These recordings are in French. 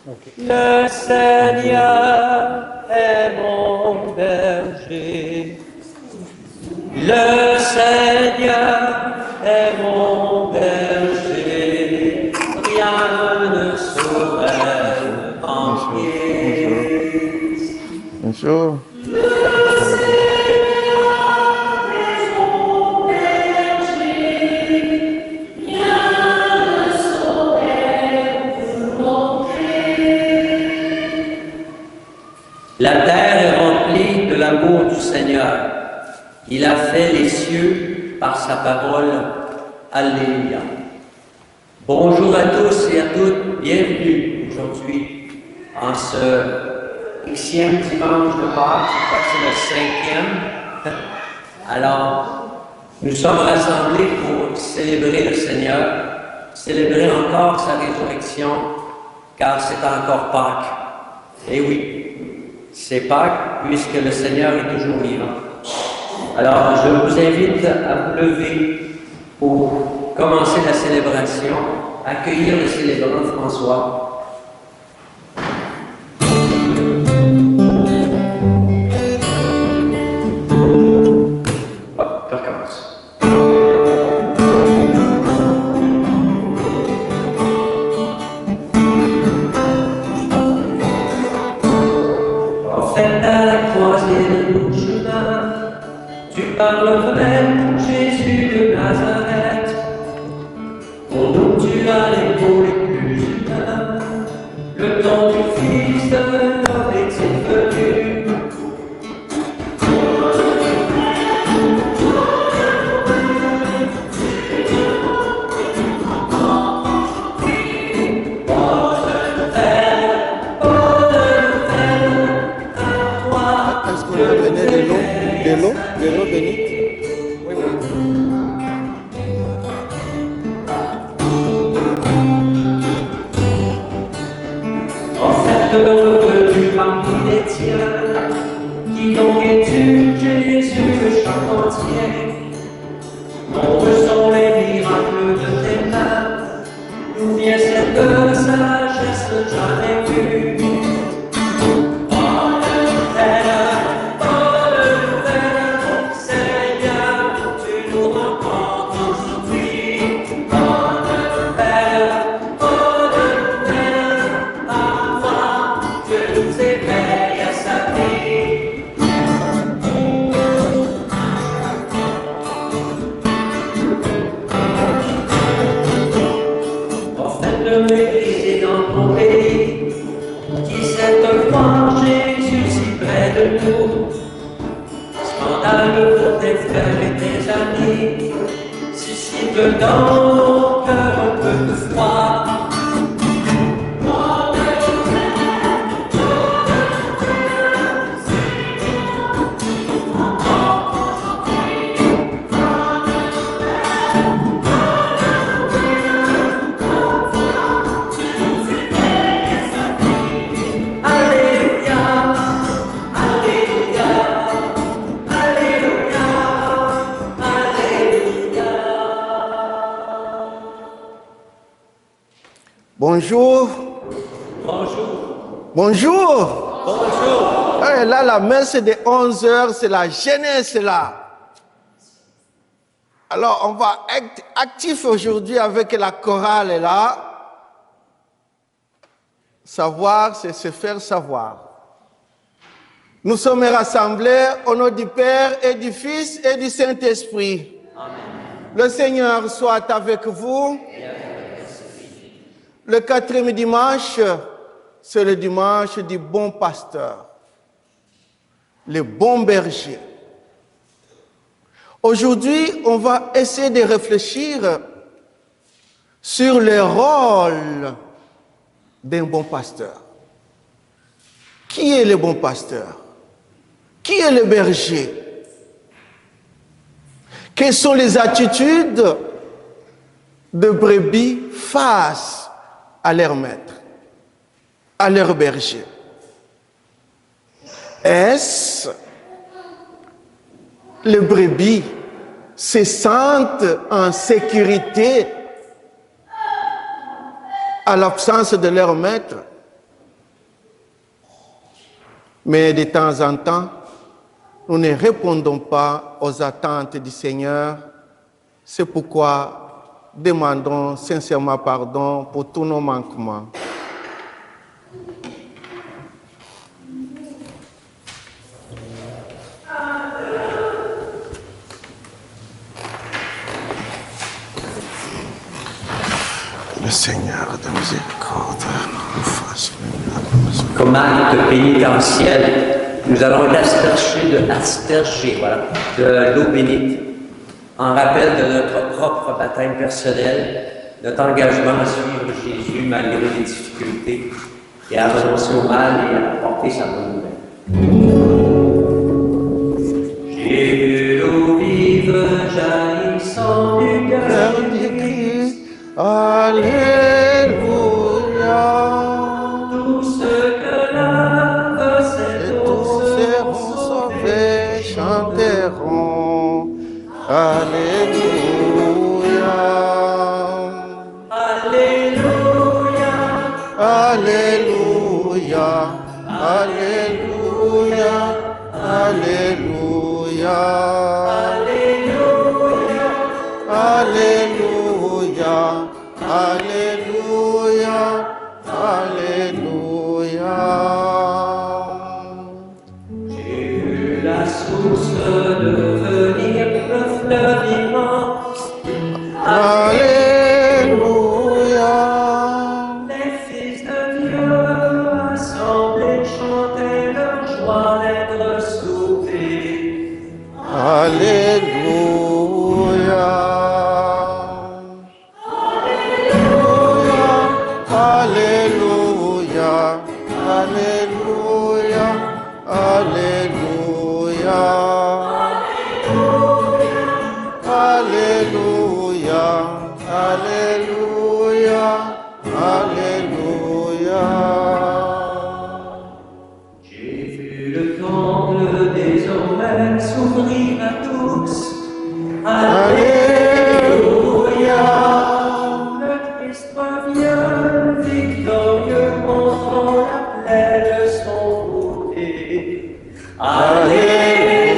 Le Seigneur est mon berger. Le Seigneur est mon berger. Rien ne saurait me manquer. Bonjour. La terre est remplie de l'amour du Seigneur. Il a fait les cieux par sa parole. Alléluia. Bonjour à tous et à toutes. Bienvenue aujourd'hui en ce Xème dimanche de Pâques. Je crois que c'est le 5e. Alors, nous sommes rassemblés pour célébrer le Seigneur, célébrer encore sa résurrection, car c'est encore Pâques. Et oui, c'est Pâques, puisque le Seigneur est toujours vivant. Alors, je vous invite à vous lever pour commencer la célébration, accueillir le célébrant François. Hop, je recommence. Par le vrai, Jésus de Nazareth, pour nous tu as l'épaule les plus humains, le temps du Fils de l'homme est-il venu. Est-ce qu'on peut donner de l'eau? De l'eau bénite? Oui, oui. En fait, revenu parmi les tiens, qui donc es-tu, Jésus, le chant entier? Nombreux sont les miracles de tes mains, d'où vient cette sagesse jamais vue? Scandaleux pour tes frères et tes amis, suscite dans nos cœurs un peu de froid. Bonjour. Bonjour. Bonjour. Bonjour. Hey, là, la messe de 11h, c'est la jeunesse là. Alors, on va être actif aujourd'hui avec la chorale là. Savoir, c'est se faire savoir. Nous sommes rassemblés au nom du Père et du Fils et du Saint-Esprit. Amen. Le Seigneur soit avec vous. Le 4e dimanche, c'est le dimanche du bon pasteur, le bon berger. Aujourd'hui, on va essayer de réfléchir sur le rôle d'un bon pasteur. Qui est le bon pasteur? Qui est le berger? Quelles sont les attitudes de brebis face à leur maître, à leur berger? Est-ce les brebis se sentent en sécurité à l'absence de leur maître? Mais de temps en temps, nous ne répondons pas aux attentes du Seigneur. C'est pourquoi demandons sincèrement pardon pour tous nos manquements. Le Seigneur de miséricorde nous fasse le Comme acte pénitentiel, nous allons asperger de l'eau bénite en rappel de notre propre baptême personnel, notre engagement à suivre Jésus malgré les difficultés et à renoncer au mal et à porter sa bonne nouvelle. J'ai vu l'eau vive jaillissant du cœur du Christ. Alléluia. Tout ce que lave cette eau seront sauvés, chanteront. Alléluia. Alléluia. Alléluia. Alléluia. Alléluia. Alléluia. Alléluia. Alléluia. J'ai vu la source devenir le fleuve immense. Alléluia. Les fils de Dieu assemblés chantaient leur joie d'être sauvés. Alléluia. Alléluia. Alléluia. Alléluia. Alléluia. Alléluia. Alléluia. J'ai vu le temple désormais s'ouvrir à tous. Alléluia. Le Christ revient victorieux, montrant la plaie de son côté. Alléluia.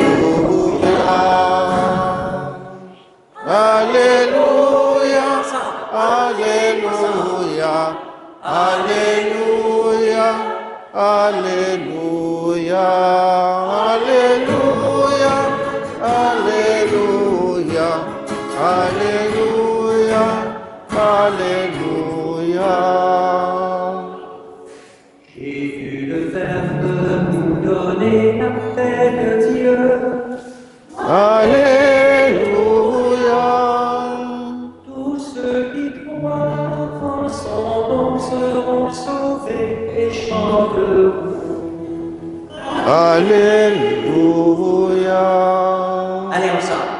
Alléluia. Alléluia. Alléluia. Alléluia. Alléluia. Alléluia. Alléluia. Alléluia. J'ai vu le Verbe nous donner la paix de Dieu. Alléluia. Tous ceux qui croient en son nom seront sauvés et chanteront. Alléluia. Allez ensemble.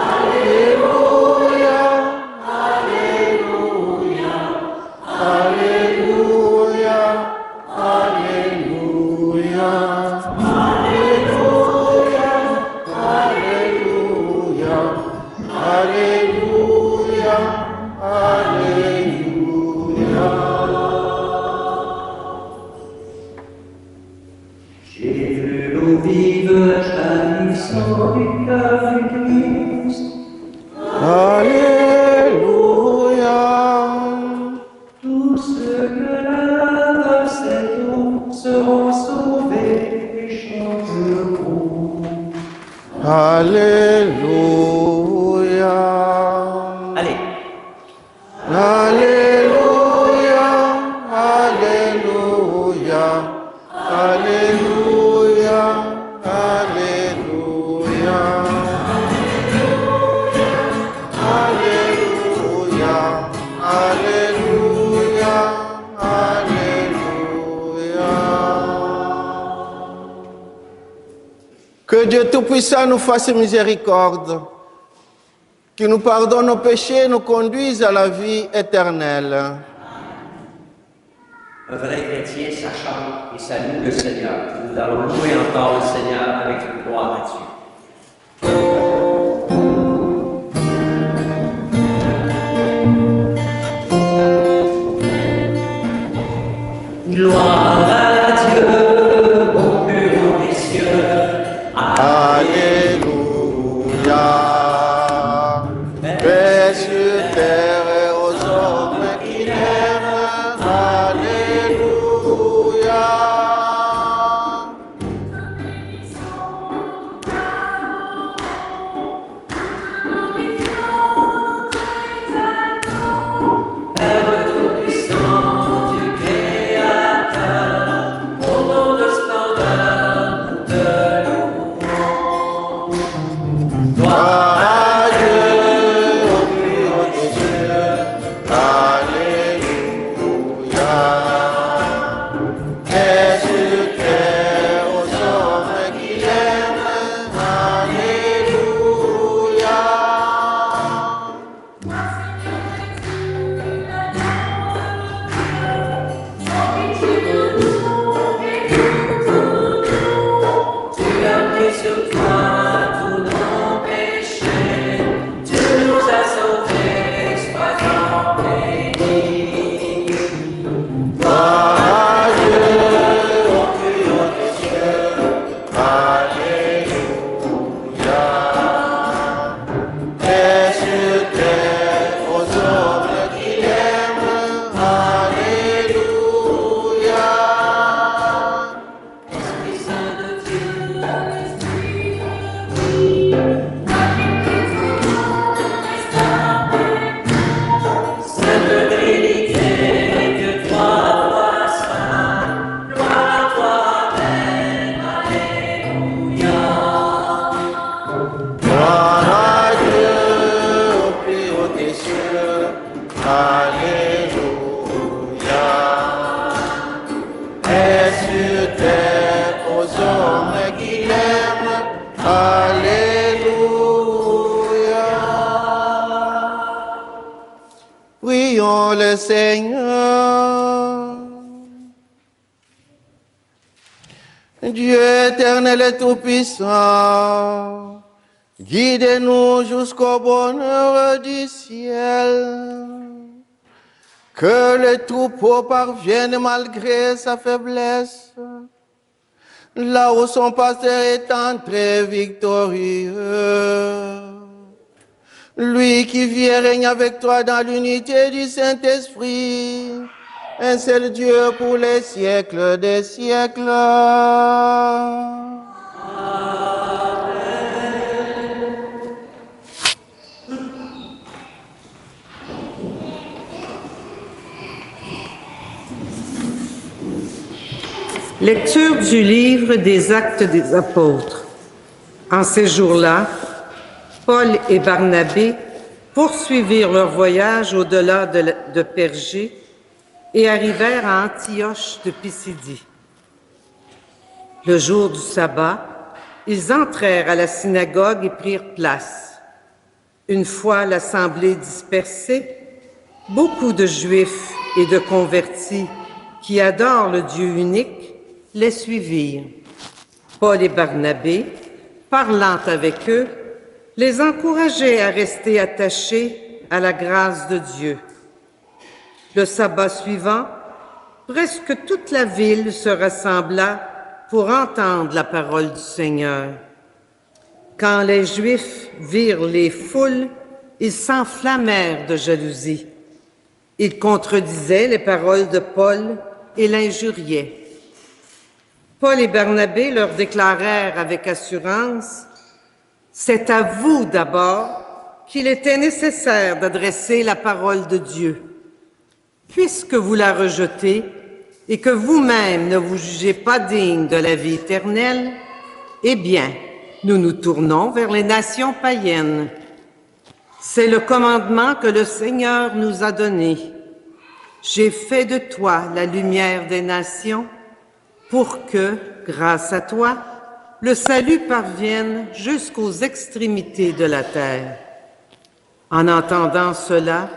Alléluia. Alléluia. Alléluia. Alléluia. Alléluia. Alléluia. Alléluia. Alléluia. J'ai vu l'eau vive jaillissant du cœur du Christ. Alléluia. Tous ceux que lave cette eau seront sauvés et chanteront. Alléluia. Allez, Alléluia. Alléluia. Alléluia. Alléluia. Alléluia. Alléluia. Alléluia. Que Dieu Tout-Puissant nous fasse miséricorde, qu'il nous pardonne nos péchés et nous conduise à la vie éternelle. un vrai chrétien, ça chante et salue le Seigneur. Nous allons louer encore le Seigneur avec une gloire à Dieu. Gloire à Dieu. notre Seigneur. Dieu éternel et tout-puissant, guidez-nous jusqu'au bonheur du ciel. Que le troupeau parvienne malgré sa faiblesse, là où son pasteur est entré victorieux. Lui qui vit et règne avec toi dans l'unité du Saint-Esprit, un seul Dieu pour les siècles des siècles. Lecture du livre des Actes des Apôtres. En ces jours-là, Paul et Barnabé poursuivirent leur voyage au-delà de Pergée et arrivèrent à Antioche de Pisidie. Le jour du sabbat, ils entrèrent à la synagogue et prirent place. Une fois l'assemblée dispersée, beaucoup de Juifs et de convertis qui adorent le Dieu unique les suivirent. Paul et Barnabé, parlant avec eux, les encourageaient à rester attachés à la grâce de Dieu. Le sabbat suivant, presque toute la ville se rassembla pour entendre la parole du Seigneur. Quand les Juifs virent les foules, ils s'enflammèrent de jalousie. Ils contredisaient les paroles de Paul et l'injuriaient. Paul et Barnabé leur déclarèrent avec assurance: « C'est à vous d'abord qu'il était nécessaire d'adresser la parole de Dieu. Puisque vous la rejetez et que vous-même ne vous jugez pas digne de la vie éternelle, eh bien, nous nous tournons vers les nations païennes. C'est le commandement que le Seigneur nous a donné. J'ai fait de toi la lumière des nations, pour que, grâce à toi, le salut parvienne jusqu'aux extrémités de la terre. » En entendant cela,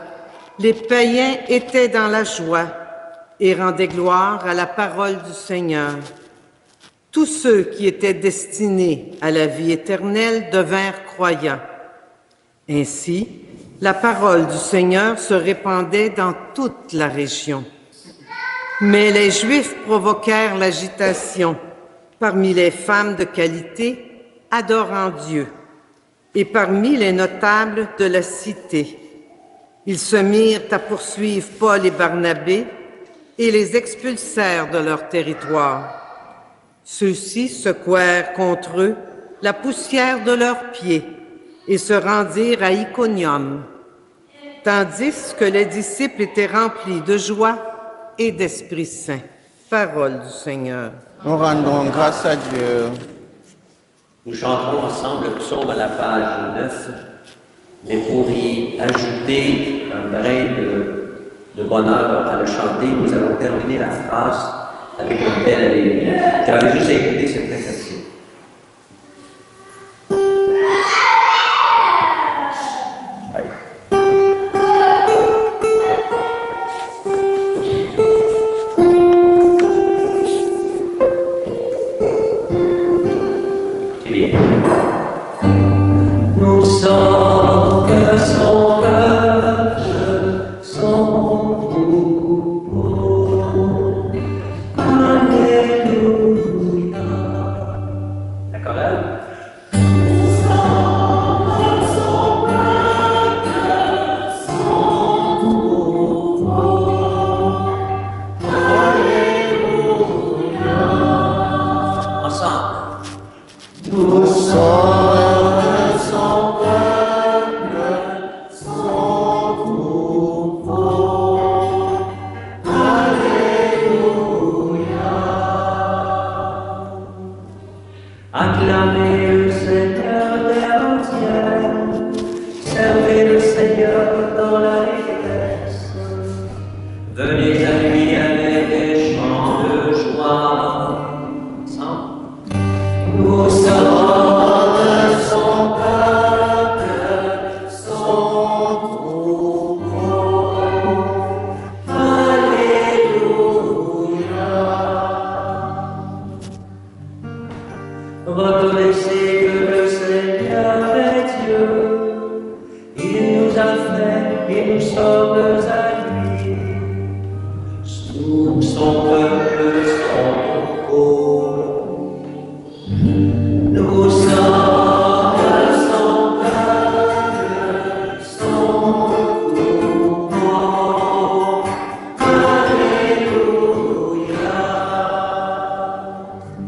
les païens étaient dans la joie et rendaient gloire à la parole du Seigneur. Tous ceux qui étaient destinés à la vie éternelle devinrent croyants. Ainsi, la parole du Seigneur se répandait dans toute la région. Mais les Juifs provoquèrent l'agitation parmi les femmes de qualité adorant Dieu et parmi les notables de la cité. Ils se mirent à poursuivre Paul et Barnabé et les expulsèrent de leur territoire. Ceux-ci secouèrent contre eux la poussière de leurs pieds et se rendirent à Iconium, tandis que les disciples étaient remplis de joie et d'Esprit Saint. Parole du Seigneur. Nous rendons grâce à Dieu. Nous chanterons ensemble le psaume à la page 9, mais pour y ajouter un brin de bonheur à le chanter, nous allons terminer la phrase avec une belle alléluia. Tu avais juste à écouter cette réflexion. Nous sommes que son peuple, son troupeau. Alléluia. La chorale. Nous sommes que son peuple, son troupeau. Alléluia. Ensemble. Nous sommes acclamez le Seigneur terre entière, servez le Seigneur dans la détresse, venez à lui avec des chants de joie. Ensemble. Nous sommes son peuple, son troupeau. Nous sommes son peuple, son troupeau. Alléluia.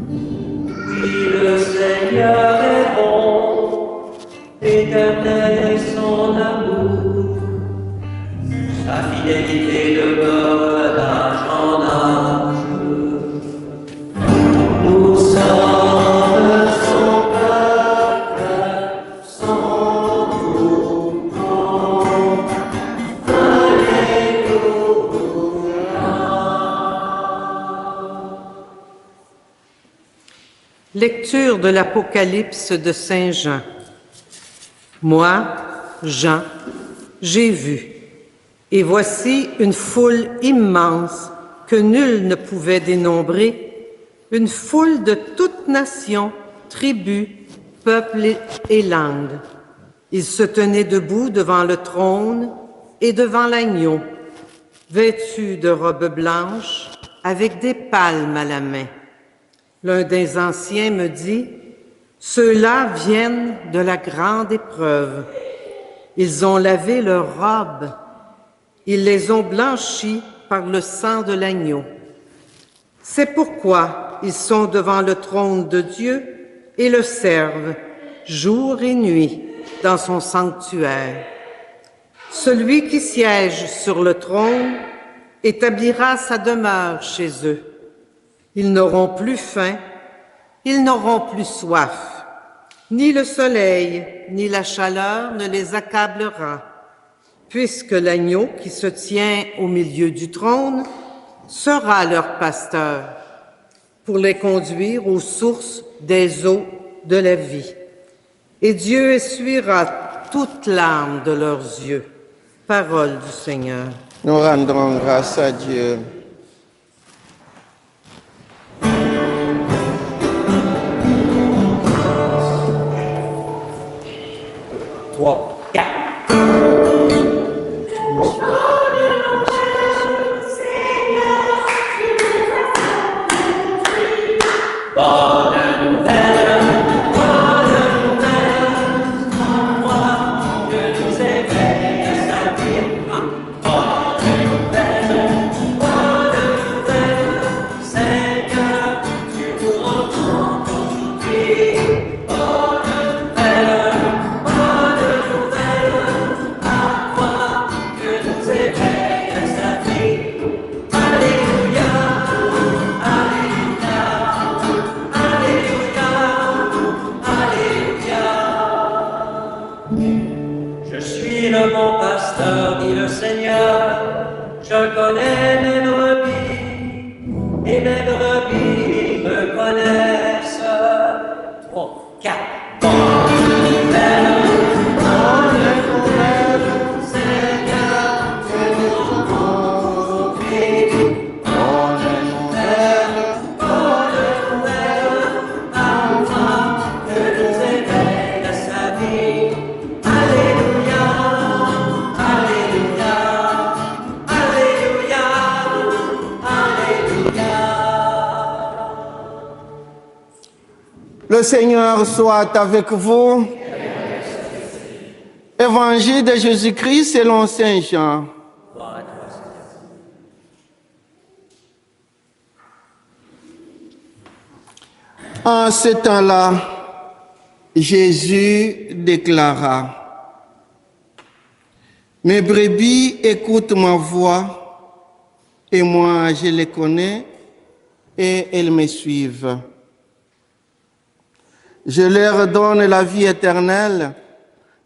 Oui, le Seigneur est bon, éternel est son amour. Sa fidélité demeure d'âge en âge. Nous sommes son peuple, son troupeau. Alléluia. Lecture de l'Apocalypse de Saint Jean. Moi, Jean, j'ai vu, et voici une foule immense que nul ne pouvait dénombrer, une foule de toutes nations, tribus, peuples et langues. Ils se tenaient debout devant le trône et devant l'agneau, vêtus de robes blanches, avec des palmes à la main. L'un des anciens me dit, « Ceux-là viennent de la grande épreuve. Ils ont lavé leurs robes. Ils les ont blanchies par le sang de l'agneau. C'est pourquoi ils sont devant le trône de Dieu et le servent jour et nuit dans son sanctuaire. Celui qui siège sur le trône établira sa demeure chez eux. Ils n'auront plus faim, ils n'auront plus soif. Ni le soleil, ni la chaleur ne les accablera, puisque l'agneau qui se tient au milieu du trône sera leur pasteur, pour les conduire aux sources des eaux de la vie. Et Dieu essuiera toute larme de leurs yeux. Parole du Seigneur. Nous rendons grâce à Dieu. Trois, quatre. Je suis le bon pasteur, dit le Seigneur. Je connais mes brebis, et mes brebis me connaissent. Trois, quatre. Seigneur, tu nous conduis. Bonne nouvelle, afin que nous éveille à sa vie. Alléluia, Alléluia, Alléluia, Alléluia. Le Seigneur soit avec vous. Évangile de Jésus-Christ selon Saint Jean. En ce temps-là, Jésus déclara, « Mes brebis écoutent ma voix, et moi je les connais, et elles me suivent. Je leur donne la vie éternelle,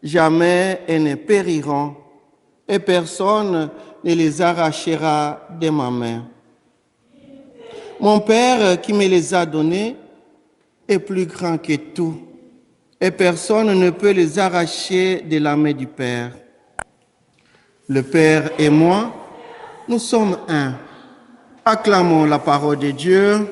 jamais elles ne périront, et personne ne les arrachera de ma main. Mon Père qui me les a donnés est plus grand que tout, et personne ne peut les arracher de la main du Père. Le Père et moi, nous sommes un. Acclamons la parole de Dieu.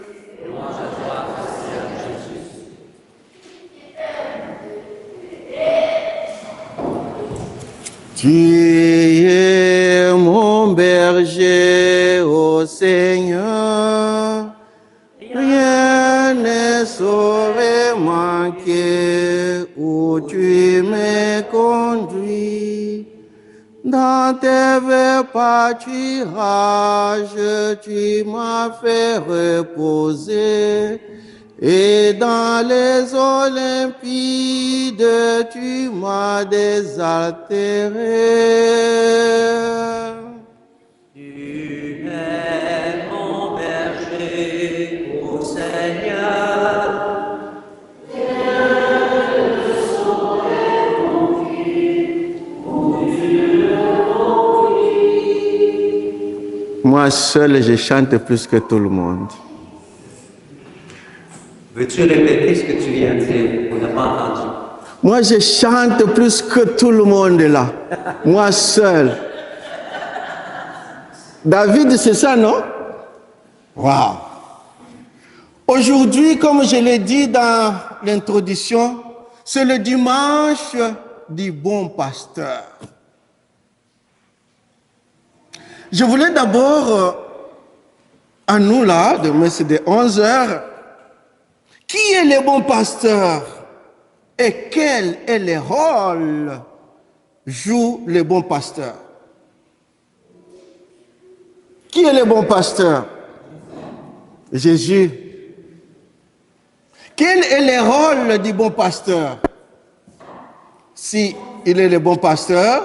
Tu es mon berger, ô ô Seigneur, rien ne saurait manquer où tu me conduis. Dans tes verts pâturages, tu m'as fait reposer. Et dans les eaux limpides, tu m'as désaltéré. Tu es mon berger, ô Seigneur. Moi seul, je chante plus que tout le monde. Veux-tu répéter ce que tu viens de dire? On n'a pas entendu. Moi, je chante plus que tout le monde là. Moi seul. David, c'est ça, non? Waouh! Aujourd'hui, comme je l'ai dit dans l'introduction, c'est le dimanche du bon pasteur. Je voulais d'abord, à nous là, demain c'est de 11h, qui est le bon pasteur et quel est le rôle joue le bon pasteur? Qui est le bon pasteur? Jésus. Quel est le rôle du bon pasteur? Si il est le bon pasteur,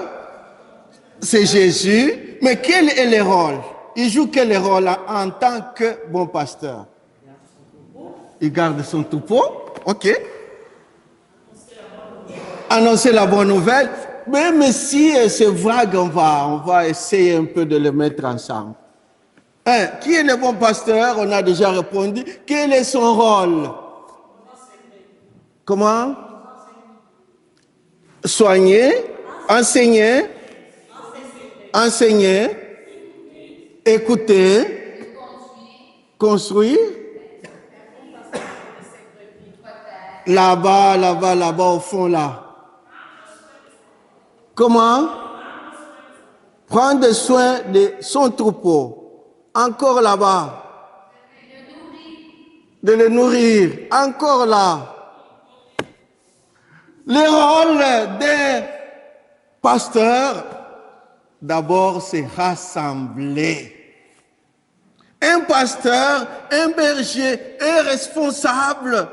c'est Jésus, mais quel est le rôle? Il joue quel rôle en tant que bon pasteur? Il garde son troupeau, ok. Annoncer la bonne nouvelle, même si c'est vague, on va essayer un peu de le mettre ensemble. Qui est le bon pasteur? On a déjà répondu. Quel est son rôle? Comment? Soigner, enseigner, écouter, construire. Là-bas, au fond, là. Comment? Prendre soin de son troupeau. Encore là-bas. De le nourrir. Encore là. Le rôle des pasteurs, d'abord, c'est rassembler. Un pasteur, un berger, un responsable,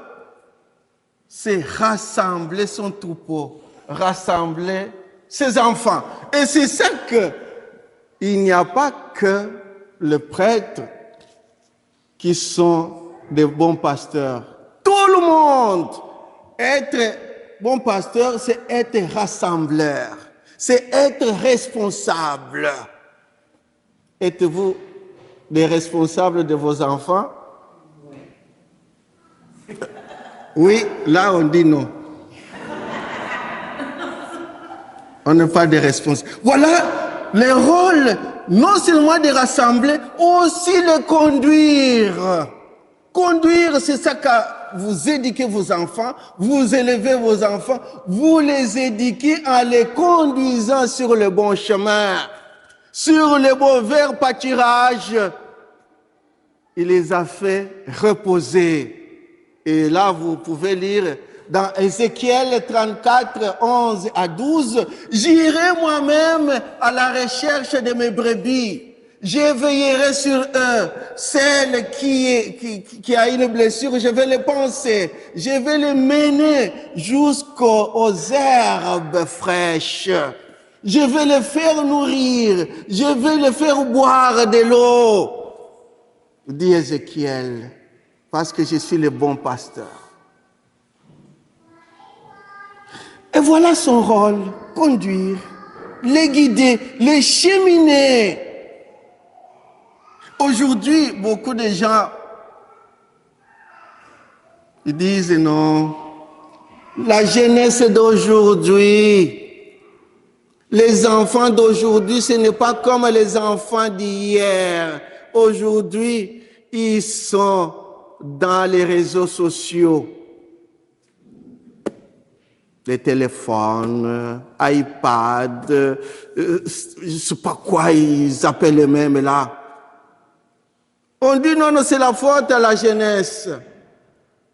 c'est rassembler son troupeau, rassembler ses enfants. Et c'est ça que il n'y a pas que les prêtres qui sont des bons pasteurs. Tout le monde. Être bon pasteur, c'est être rassembleur. C'est être responsable. Êtes-vous des responsables de vos enfants? Oui, là on dit non. On n'est pas des responsables. Voilà le rôle, non seulement de rassembler, aussi de conduire. Conduire, c'est ça que vous éduquez vos enfants, vous élevez vos enfants, vous les éduquez en les conduisant sur le bon chemin, sur le bon vert pâturage. Il les a fait reposer. Et là, vous pouvez lire dans Ézéchiel 34, 11 à 12, « J'irai moi-même à la recherche de mes brebis. Je veillerai sur eux. Celle qui a une blessure, je vais les panser. Je vais les mener jusqu'aux herbes fraîches. Je vais les faire nourrir. Je vais les faire boire de l'eau. » Dit Ézéchiel, parce que je suis le bon pasteur. Et voilà son rôle, conduire, les guider, les cheminer. Aujourd'hui, beaucoup de gens, ils disent non, la jeunesse d'aujourd'hui, les enfants d'aujourd'hui, ce n'est pas comme les enfants d'hier. Aujourd'hui, ils sont dans les réseaux sociaux. Les téléphones, iPad, je ne sais pas quoi ils appellent même là. On dit non, non, c'est la faute à la jeunesse,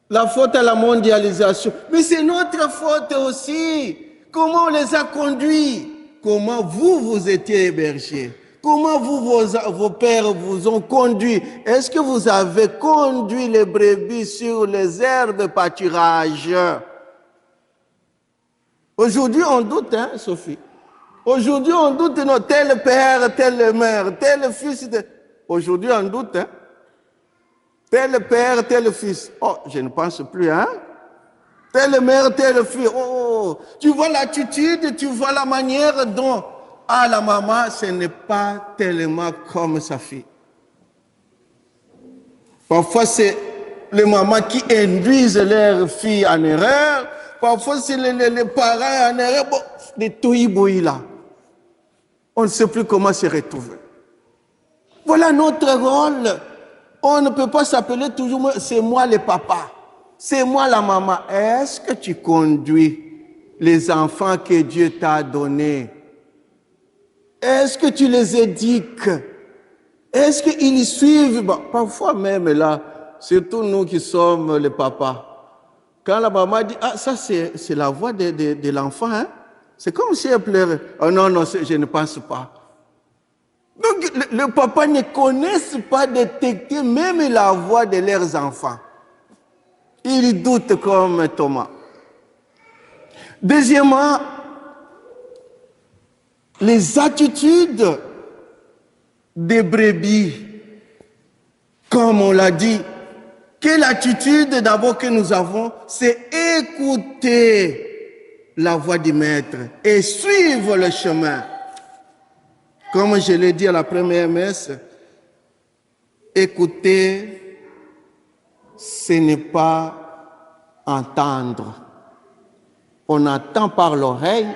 la faute à la mondialisation. Mais c'est notre faute aussi. Comment on les a conduits? Comment vous étiez hébergés? Comment vos pères vous ont conduit? Est-ce que vous avez conduit les brebis sur les aires de pâturage? Aujourd'hui, on doute, hein, Sophie? Aujourd'hui, on doute, non, tel père, telle mère, tel fils. Aujourd'hui, on doute, hein? Tel père, tel fils. Oh, je ne pense plus, hein? Telle mère, telle fille. Oh, tu vois l'attitude, tu vois la manière dont, ah, la maman, ce n'est pas tellement comme sa fille. Parfois, c'est les mamans qui induisent leurs filles en erreur. Parfois, c'est les parents en erreur. Bon, des toïboïs là. On ne sait plus comment se retrouver. Voilà notre rôle. On ne peut pas s'appeler toujours, c'est moi le papa, c'est moi la maman. Est-ce que tu conduis les enfants que Dieu t'a donnés? Est-ce que tu les éduques? Est-ce qu'ils suivent? Bon, parfois même là, surtout nous qui sommes les papas, quand la maman dit, ah ça c'est la voix de l'enfant, hein? C'est comme si elle pleurait. Oh non, non, je ne pense pas. Donc, le papa ne connaissent pas détecter même la voix de leurs enfants. Ils doutent comme Thomas. Deuxièmement, les attitudes des brebis. Comme on l'a dit, quelle attitude d'abord que nous avons? C'est écouter la voix du maître et suivre le chemin. Comme je l'ai dit à la première messe, écouter, ce n'est pas entendre. On entend par l'oreille,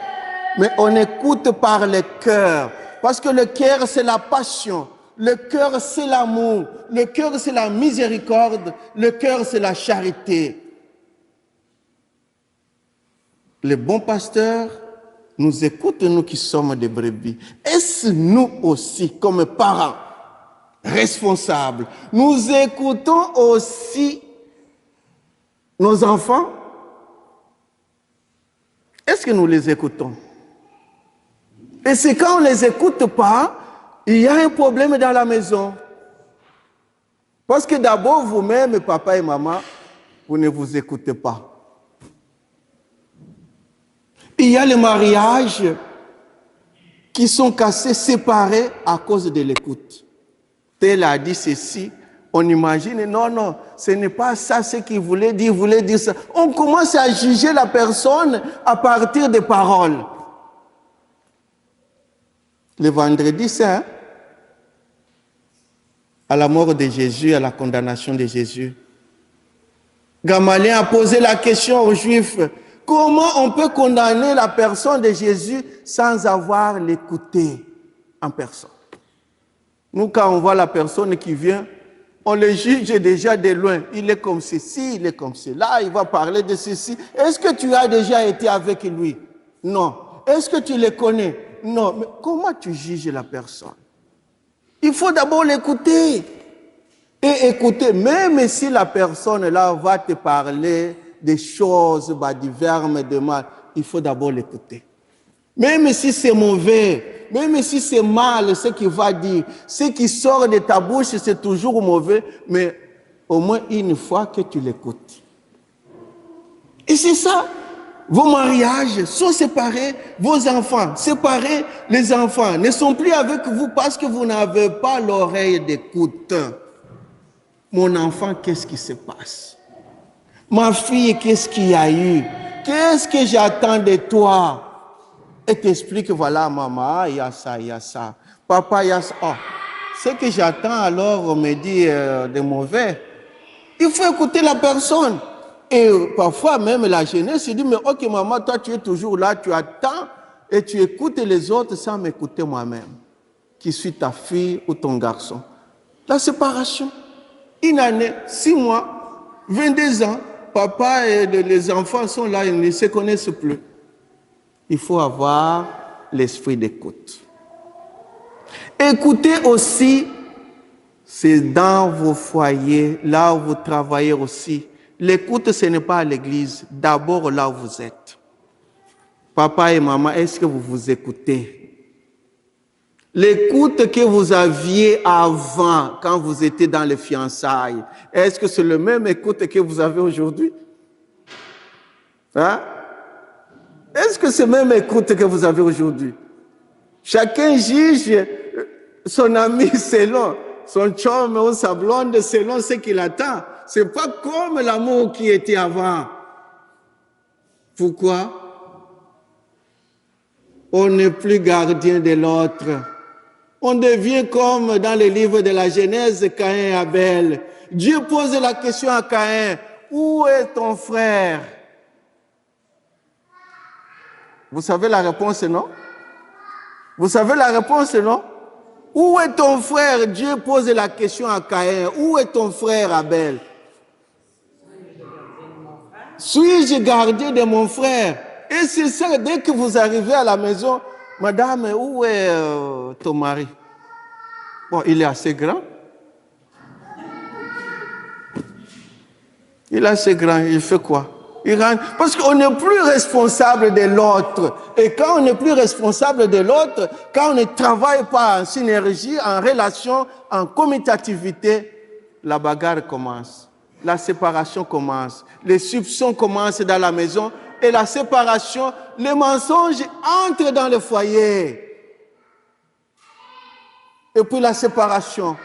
mais on écoute par le cœur. Parce que le cœur, c'est la passion. Le cœur, c'est l'amour. Le cœur, c'est la miséricorde. Le cœur, c'est la charité. Le bon pasteur nous écoute, nous qui sommes des brebis. Est-ce nous aussi, comme parents responsables, nous écoutons aussi nos enfants? Est-ce que nous les écoutons? Et c'est quand on ne les écoute pas, il y a un problème dans la maison. Parce que d'abord, vous-même, papa et maman, vous ne vous écoutez pas. Il y a les mariages qui sont cassés, séparés à cause de l'écoute. Tel a dit ceci, on imagine, non, non, ce n'est pas ça ce qu'il voulait dire ça. On commence à juger la personne à partir des paroles. Le vendredi saint, à la mort de Jésus, à la condamnation de Jésus, Gamaliel a posé la question aux Juifs, comment on peut condamner la personne de Jésus sans avoir l'écouté en personne? Nous, quand on voit la personne qui vient, on le juge déjà de loin. Il est comme ceci, il est comme cela, il va parler de ceci. Est-ce que tu as déjà été avec lui? Non. Est-ce que tu le connais? Non. Mais comment tu juges la personne? Il faut d'abord l'écouter. Et écouter, même si la personne là va te parler des choses diverses, de mal, il faut d'abord l'écouter. Même si c'est mauvais, même si c'est mal ce qu'il va dire, ce qui sort de ta bouche, c'est toujours mauvais, mais au moins une fois que tu l'écoutes. Et c'est ça. Vos mariages sont séparés, vos enfants séparés, les enfants ne sont plus avec vous parce que vous n'avez pas l'oreille d'écoute. Mon enfant, qu'est-ce qui se passe? Ma fille, qu'est-ce qu'il y a eu? Qu'est-ce que j'attends de toi? Et t'explique, voilà, maman, il y a ça, il y a ça. Papa, il y a ça. Oh, ce que j'attends, alors, on me dit de mauvais. Il faut écouter la personne. Et parfois, même la jeunesse, il dit, mais ok, maman, toi, tu es toujours là, tu attends et tu écoutes les autres sans m'écouter moi-même, qui suis ta fille ou ton garçon. La séparation. Une année, 6 mois, 22 ans, papa et les enfants sont là, ils ne se connaissent plus. Il faut avoir l'esprit d'écoute. Écouter aussi c'est dans vos foyers, là où vous travaillez aussi. L'écoute, ce n'est pas à l'église, d'abord là où vous êtes. Papa et maman, est-ce que vous vous écoutez? L'écoute que vous aviez avant, quand vous étiez dans les fiançailles, est-ce que c'est le même écoute que vous avez aujourd'hui? Hein? Est-ce que c'est le même écoute que vous avez aujourd'hui? Chacun juge son ami selon son chum ou sa blonde selon ce qu'il attend. C'est pas comme l'amour qui était avant. Pourquoi? On n'est plus gardien de l'autre. On devient comme dans le livre de la Genèse, Caïn et Abel. Dieu pose la question à Caïn, où est ton frère? Vous savez la réponse, non? Vous savez la réponse, non? Où est ton frère? Dieu pose la question à Caïn. Où est ton frère Abel? Suis-je gardien de mon frère? Et c'est ça, dès que vous arrivez à la maison, madame, où est ton mari? Bon, il est assez grand. Il est assez grand, il fait quoi? Il rentre. Parce qu'on n'est plus responsable de l'autre. Et quand on n'est plus responsable de l'autre, quand on ne travaille pas en synergie, en relation, en commutativité, la bagarre commence. La séparation commence. Les soupçons commencent dans la maison. Et la séparation, les mensonges entrent dans le foyer. Et puis la séparation.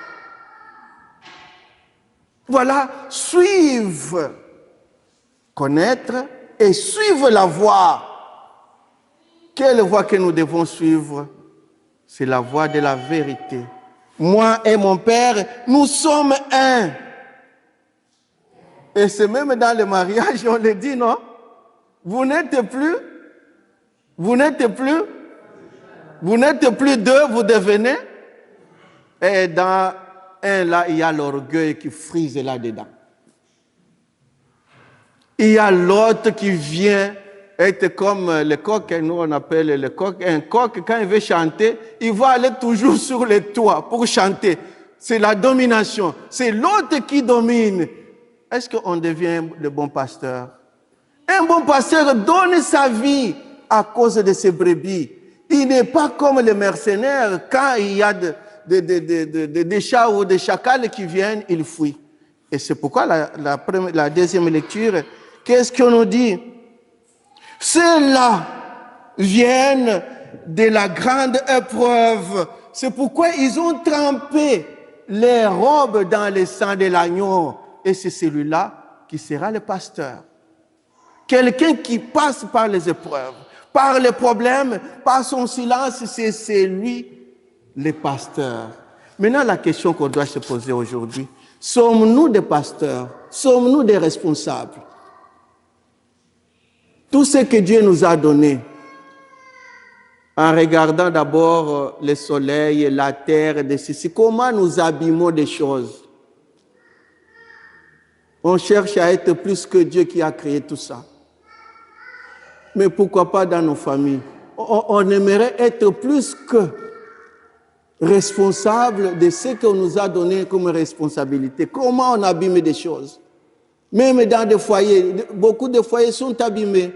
Voilà, suivre, connaître et suivre la voie. Quelle voie que nous devons suivre? C'est la voie de la vérité. Moi et mon Père, nous sommes un. Et c'est même dans le mariage, on le dit, non? Vous n'êtes plus deux, vous devenez. Et dans un, là, il y a l'orgueil qui frise là-dedans. Il y a l'autre qui vient être comme le coq, nous on appelle le coq. Un coq, quand il veut chanter, il va aller toujours sur le toit pour chanter. C'est la domination. C'est l'autre qui domine. Est-ce qu'on devient le bon pasteur? Un bon pasteur donne sa vie à cause de ses brebis. Il n'est pas comme les mercenaires. Quand il y a des chats ou des chacals qui viennent, il fuit. Et c'est pourquoi la deuxième lecture, qu'est-ce qu'on nous dit? Ceux-là viennent de la grande épreuve. C'est pourquoi ils ont trempé les robes dans le sang de l'agneau. Et c'est celui-là qui sera le pasteur. Quelqu'un qui passe par les épreuves, par les problèmes, par son silence, c'est lui le pasteur. Maintenant, la question qu'on doit se poser aujourd'hui, sommes-nous des pasteurs? Sommes-nous des responsables? Tout ce que Dieu nous a donné, en regardant d'abord le soleil, la terre, comment nous abîmons des choses? On cherche à être plus que Dieu qui a créé tout ça. Mais pourquoi pas dans nos familles? On aimerait être plus que responsable de ce qu'on nous a donné comme responsabilité. Comment on abîme des choses? Même dans des foyers, beaucoup de foyers sont abîmés.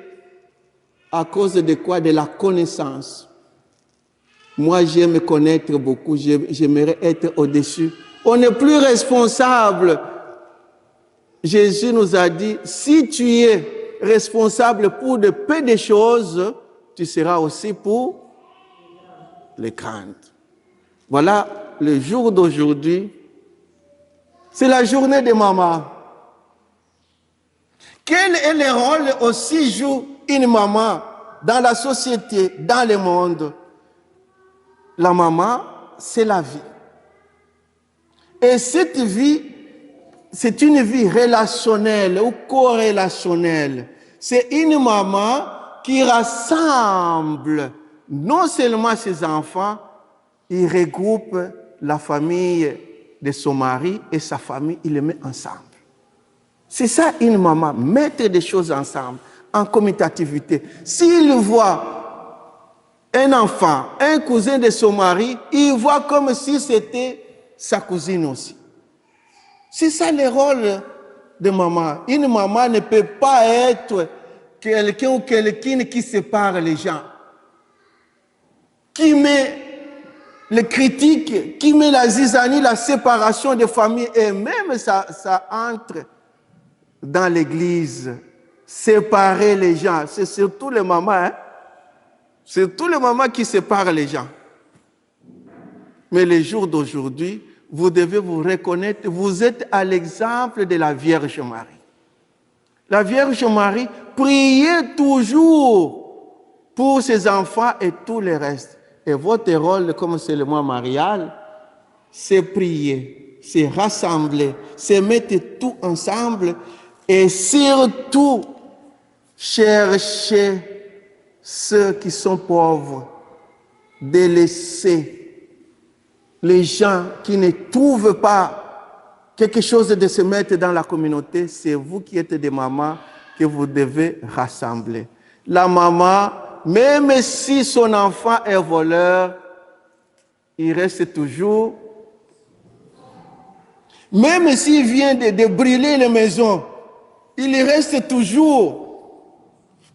À cause de quoi? De la connaissance. Moi, j'aime connaître beaucoup, j'aimerais être au-dessus. On n'est plus responsable. Jésus nous a dit, si tu es responsable pour de peu de choses, tu seras aussi pour les grandes. Voilà le jour d'aujourd'hui. C'est la journée de maman. Quel est le rôle aussi joue une maman dans la société, dans le monde? La maman, c'est la vie. Et cette vie, c'est une vie relationnelle ou corrélationnelle. C'est une maman qui rassemble non seulement ses enfants, il regroupe la famille de son mari et sa famille, il les met ensemble. C'est ça une maman, mettre des choses ensemble, en commutativité. S'il voit un enfant, un cousin de son mari, il voit comme si c'était sa cousine aussi. C'est ça le rôle de maman. Une maman ne peut pas être quelqu'un ou quelqu'une qui sépare les gens, qui met les critiques, qui met la zizanie, la séparation des familles, et même ça entre dans l'église, séparer les gens. C'est surtout les mamans, hein? C'est tous les mamans qui séparent les gens. Mais les jours d'aujourd'hui, vous devez vous reconnaître, vous êtes à l'exemple de la Vierge Marie. La Vierge Marie priait toujours pour ses enfants et tout le reste. Et votre rôle, comme c'est le mois marial, c'est prier, c'est rassembler, c'est mettre tout ensemble et surtout chercher ceux qui sont pauvres, délaissés, les gens qui ne trouvent pas quelque chose de se mettre dans la communauté. C'est vous qui êtes des mamans que vous devez rassembler. La maman, même si son enfant est voleur, il reste toujours. Même s'il vient de brûler les maisons, il reste toujours.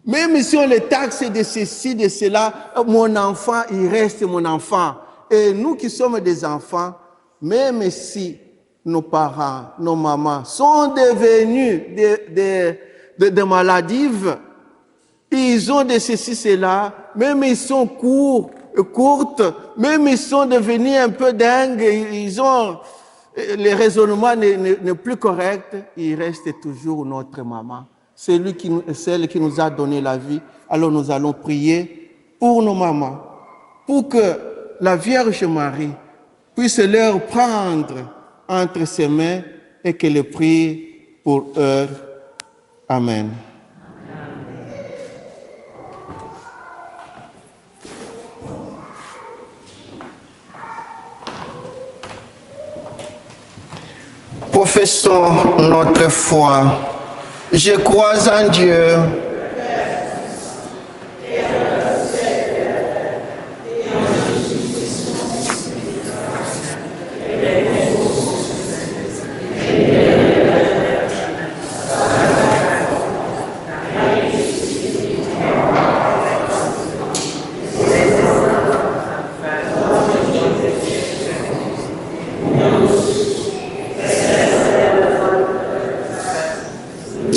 Même si on le taxe de ceci, de cela, mon enfant, il reste mon enfant. Et nous qui sommes des enfants, même si nos parents, nos mamans sont devenus des maladives, ils ont de ceci, cela, même ils sont courtes, même ils sont devenus un peu dingues, ils ont les raisonnements n'est plus correct, il reste toujours notre maman. C'est celle qui nous a donné la vie. Alors nous allons prier pour nos mamans, pour que la Vierge Marie puisse leur prendre entre ses mains et qu'elle prie pour eux. Amen. Professons notre foi. Je crois en Dieu.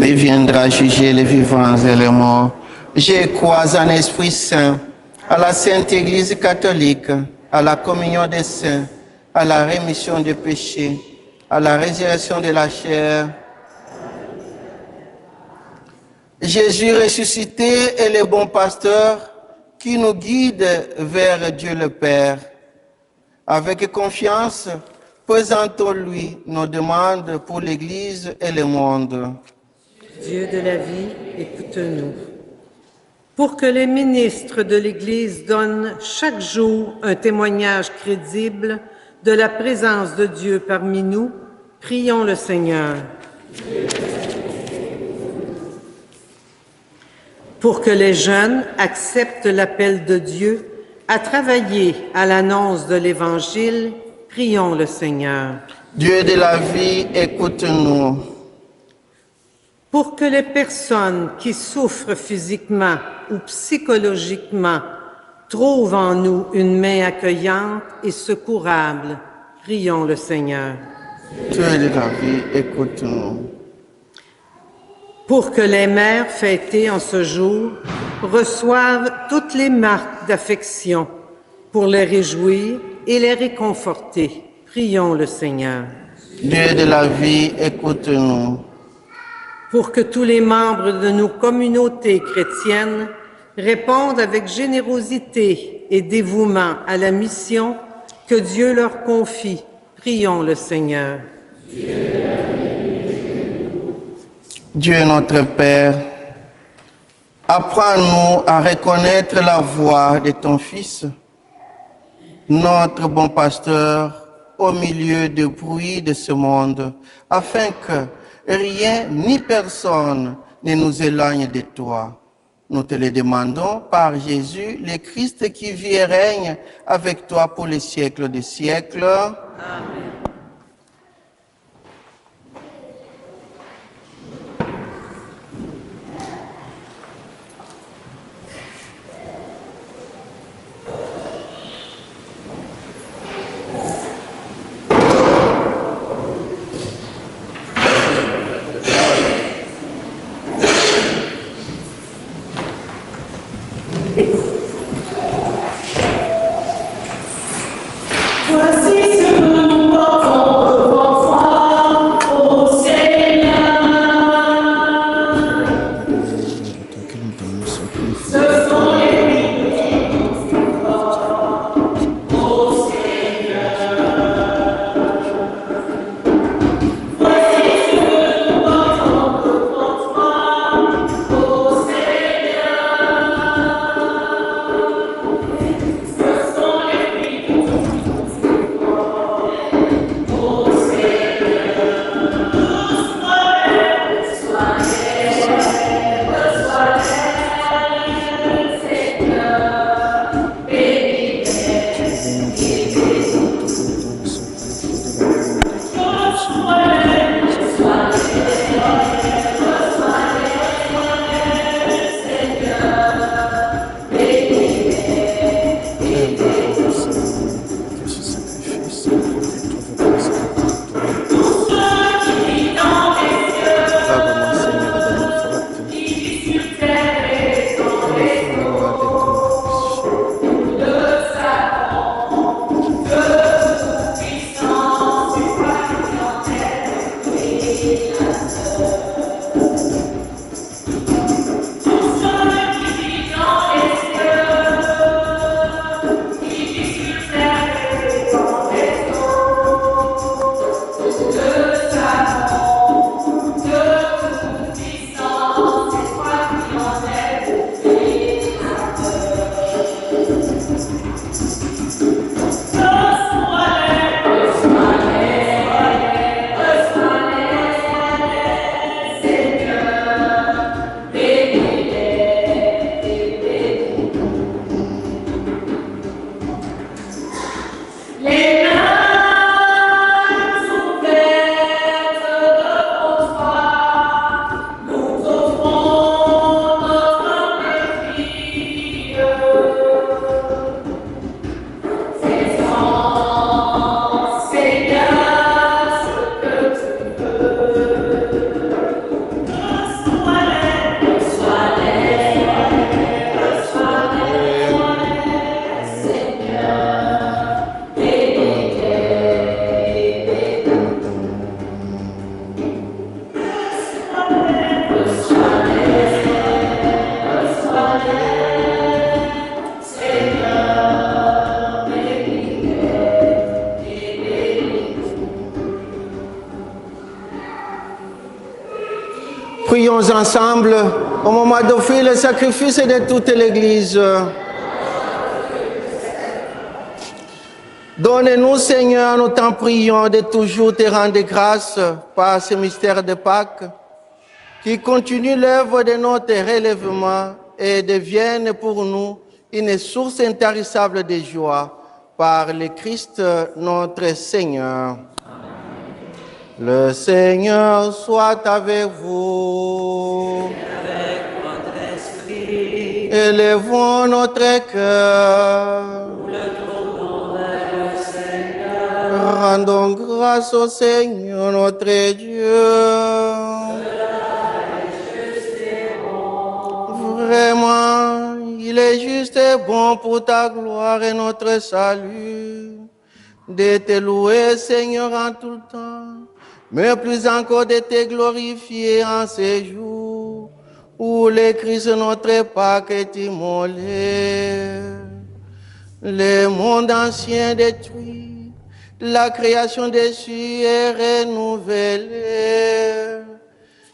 Il viendra juger les vivants et les morts. Je crois en l'Esprit Saint, à la Sainte Église catholique, à la communion des saints, à la rémission des péchés, à la résurrection de la chair. Jésus ressuscité est le bon pasteur qui nous guide vers Dieu le Père. Avec confiance, présentons-lui nos demandes pour l'Église et le monde. Dieu de la vie, écoute-nous. Pour que les ministres de l'Église donnent chaque jour un témoignage crédible de la présence de Dieu parmi nous, prions le Seigneur. Pour que les jeunes acceptent l'appel de Dieu à travailler à l'annonce de l'Évangile, prions le Seigneur. Dieu de la vie, écoute-nous. Pour que les personnes qui souffrent physiquement ou psychologiquement trouvent en nous une main accueillante et secourable, prions le Seigneur. Dieu de la vie, écoute-nous. Pour que les mères fêtées en ce jour reçoivent toutes les marques d'affection pour les réjouir et les réconforter, prions le Seigneur. Dieu de la vie, écoute-nous. Pour que tous les membres de nos communautés chrétiennes répondent avec générosité et dévouement à la mission que Dieu leur confie, prions le Seigneur. Dieu notre Père, apprends-nous à reconnaître la voix de ton Fils, notre bon pasteur, au milieu du bruit de ce monde, afin que rien ni personne ne nous éloigne de toi. Nous te le demandons par Jésus, le Christ qui vit et règne avec toi pour les siècles des siècles. Amen. Prions ensemble au moment d'offrir le sacrifice de toute l'Église. Donne-nous, Seigneur, nous t'en prions, de toujours te rendre grâce par ce mystère de Pâques, qui continue l'œuvre de notre relèvement et devienne pour nous une source intarissable de joie par le Christ notre Seigneur. Le Seigneur soit avec vous. Et avec votre esprit, Élevons notre cœur. nous le tournons vers le Seigneur. Rendons grâce au Seigneur notre Dieu. Vraiment, il est juste et bon pour ta gloire et notre salut de te louer, Seigneur, en tout le temps, mais plus encore de te glorifier en ces jours où le Christ notre Pâques est immolé. Le monde ancien détruit, la création des cieux est renouvelée.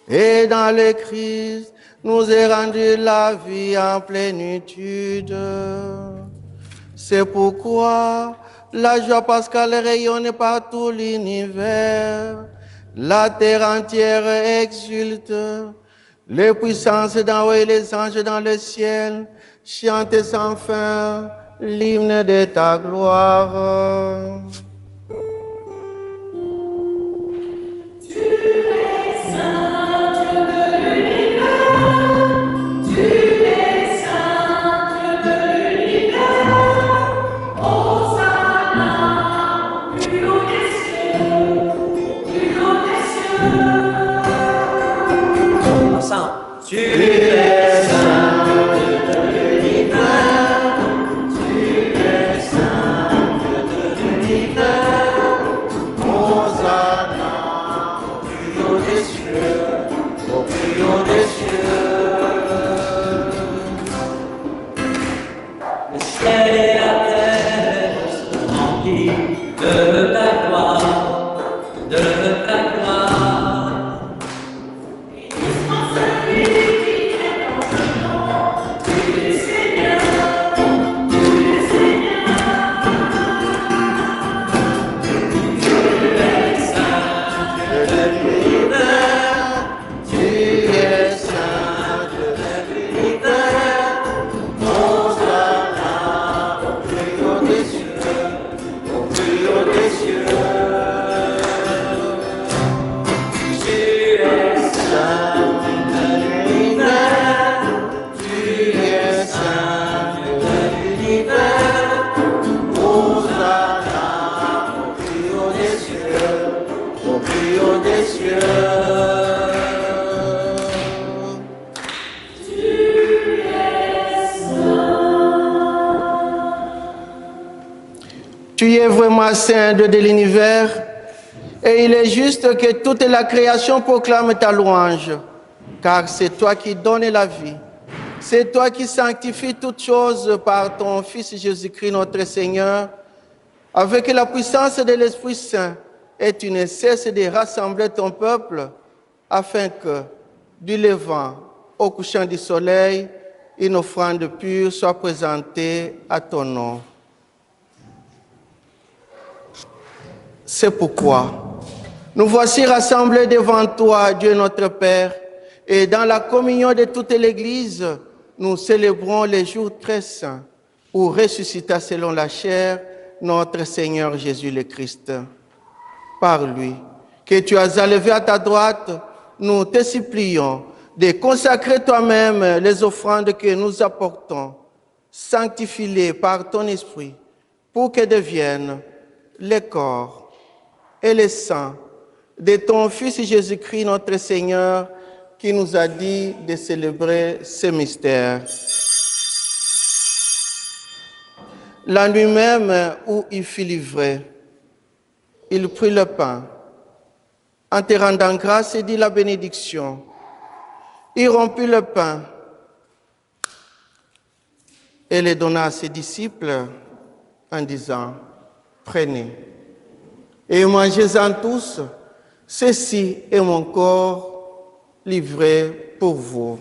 Et dans le Christ, nous est rendu la vie en plénitude. C'est pourquoi la joie pascale rayonne par tout l'univers. La terre entière exulte. Les puissances d'en haut et les anges dans le ciel chantent sans fin l'hymne de ta gloire. Tu es saint de l'univers, tu es saint de l'univers. Hosanna au plus haut des cieux, au plus haut des cieux. Le ciel et la terre sont remplis de ta gloire, de ta gloire. Tu es vraiment saint de l'univers Et il est juste que toute la création proclame ta louange, car c'est toi qui donnes la vie. C'est toi qui sanctifies toutes choses par ton Fils Jésus-Christ notre Seigneur, avec la puissance de l'Esprit Saint, et tu ne cesses de rassembler ton peuple, afin que, du levant au couchant du soleil, une offrande pure soit présentée à ton nom. C'est pourquoi nous voici rassemblés devant toi, Dieu notre Père, et dans la communion de toute l'Église, nous célébrons les jours très saints où ressuscita selon la chair notre Seigneur Jésus le Christ. Par lui, que tu as élevé à ta droite, nous te supplions de consacrer toi-même les offrandes que nous apportons, sanctifie-les par ton esprit, pour qu'elles deviennent le corps et le sang de ton Fils Jésus-Christ notre Seigneur, qui nous a dit de célébrer ce mystère. La nuit même où il fut livré, il prit le pain, en te rendant grâce et dit la bénédiction. Il rompit le pain et le donna à ses disciples en disant, prenez et mangez-en tous, ceci est mon corps livré pour vous.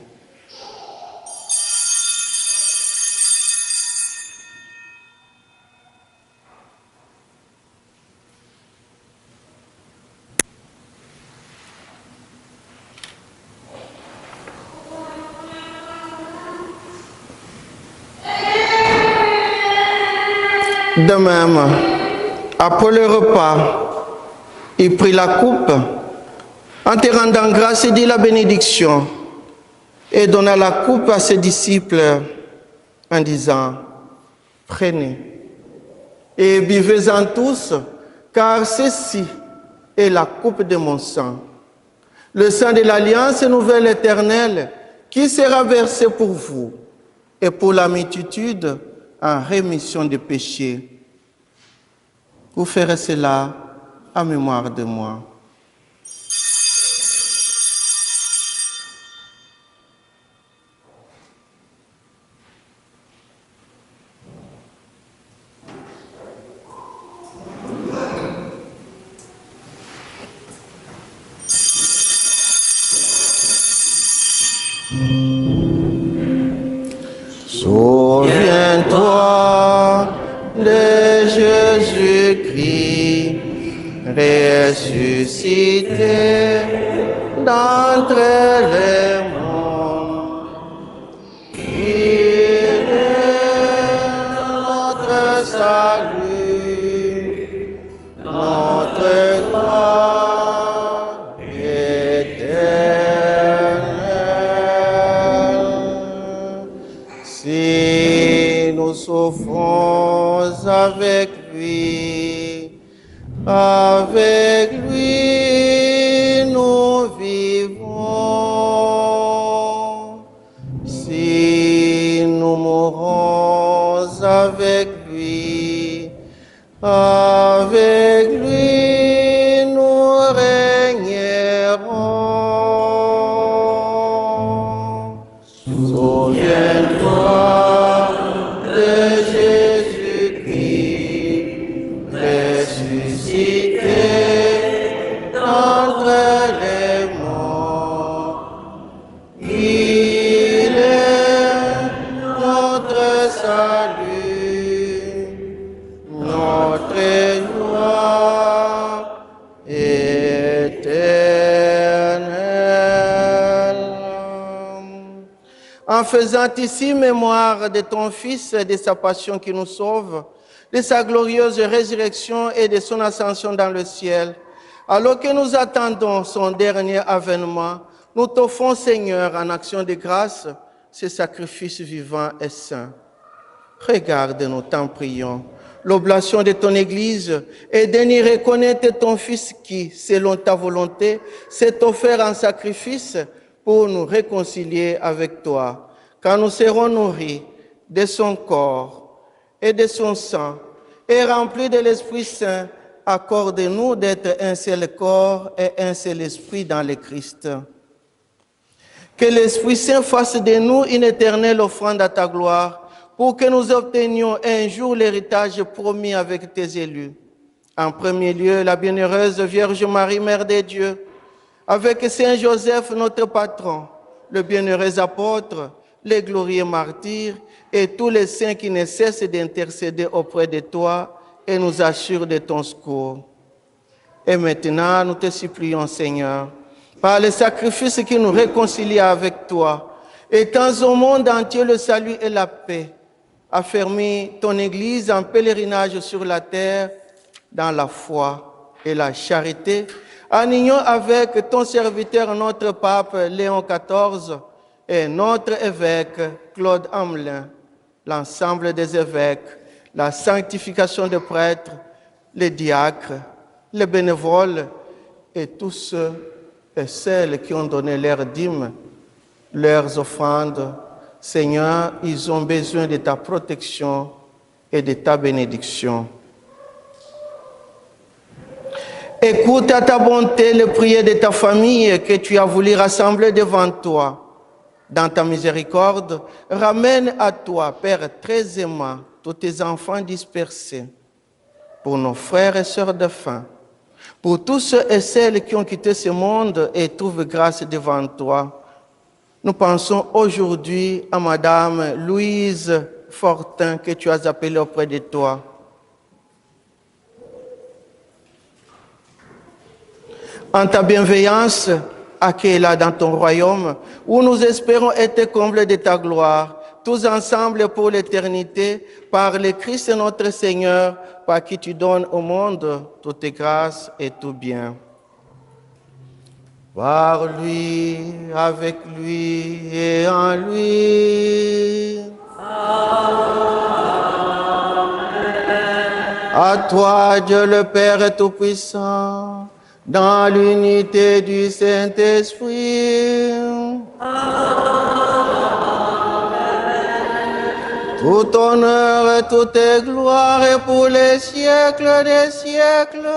De même, après le repas, il prit la coupe, en te rendant grâce, il dit la bénédiction, et donna la coupe à ses disciples en disant, prenez et buvez-en tous, car ceci est la coupe de mon sang, le sang de l'alliance nouvelle éternelle, qui sera versé pour vous et pour la multitude en rémission des péchés. Vous ferez cela en mémoire de moi. Souviens-toi de Jésus-Christ, ressuscité d'entre les morts. Il est notre salut, notre gloire éternelle. Si nous souffrons avec lui, nous vivons. Si nous mourons avec lui, nous régnerons. Souviens-toi de Jésus-Christ, ressuscité d'entre les morts. Il est notre salut, notre joie éternelle. En faisant ici mémoire de ton Fils et de sa passion qui nous sauve, de sa glorieuse résurrection et de son ascension dans le ciel, alors que nous attendons son dernier avènement, nous t'offrons, Seigneur, en action de grâce, ce sacrifice vivant et saint. Regarde-nous, t'en prions, l'oblation de ton Église et daigne reconnaître ton Fils qui, selon ta volonté, s'est offert en sacrifice pour nous réconcilier avec toi, quand nous serons nourris de son corps et de son sang, et remplis de l'Esprit Saint, accorde-nous d'être un seul corps et un seul esprit dans le Christ. Que l'Esprit Saint fasse de nous une éternelle offrande à ta gloire, pour que nous obtenions un jour l'héritage promis avec tes élus. En premier lieu, la bienheureuse Vierge Marie, Mère de Dieu, avec Saint Joseph, notre patron, le bienheureux apôtre, les glorieux martyrs et tous les saints qui ne cessent d'intercéder auprès de toi et nous assurent de ton secours. Et maintenant, nous te supplions, Seigneur, par le sacrifice qui nous réconcilie avec toi, étends au monde entier le salut et la paix. Affermis ton Église en pèlerinage sur la terre, dans la foi et la charité, en union avec ton serviteur, notre pape Léon XIV, et notre évêque Claude Hamelin, l'ensemble des évêques, la sanctification des prêtres, les diacres, les bénévoles et tous ceux et celles qui ont donné leur dîme, leurs offrandes. Seigneur, ils ont besoin de ta protection et de ta bénédiction. Écoute à ta bonté les prières de ta famille que tu as voulu rassembler devant toi. Dans ta miséricorde, ramène à toi, Père très aimant, tous tes enfants dispersés, pour nos frères et sœurs défunts, pour tous ceux et celles qui ont quitté ce monde et trouvent grâce devant toi. Nous pensons aujourd'hui à Madame Louise Fortin que tu as appelée auprès de toi. En ta bienveillance, accueille-la dans ton royaume, où nous espérons être comblés de ta gloire, tous ensemble pour l'éternité, par le Christ notre Seigneur, par qui tu donnes au monde toutes tes grâces et tout bien. Par lui, avec lui et en lui. À toi, Dieu le Père Tout-Puissant, dans l'unité du Saint-Esprit. Tout honneur et toute gloire est pour les siècles des siècles.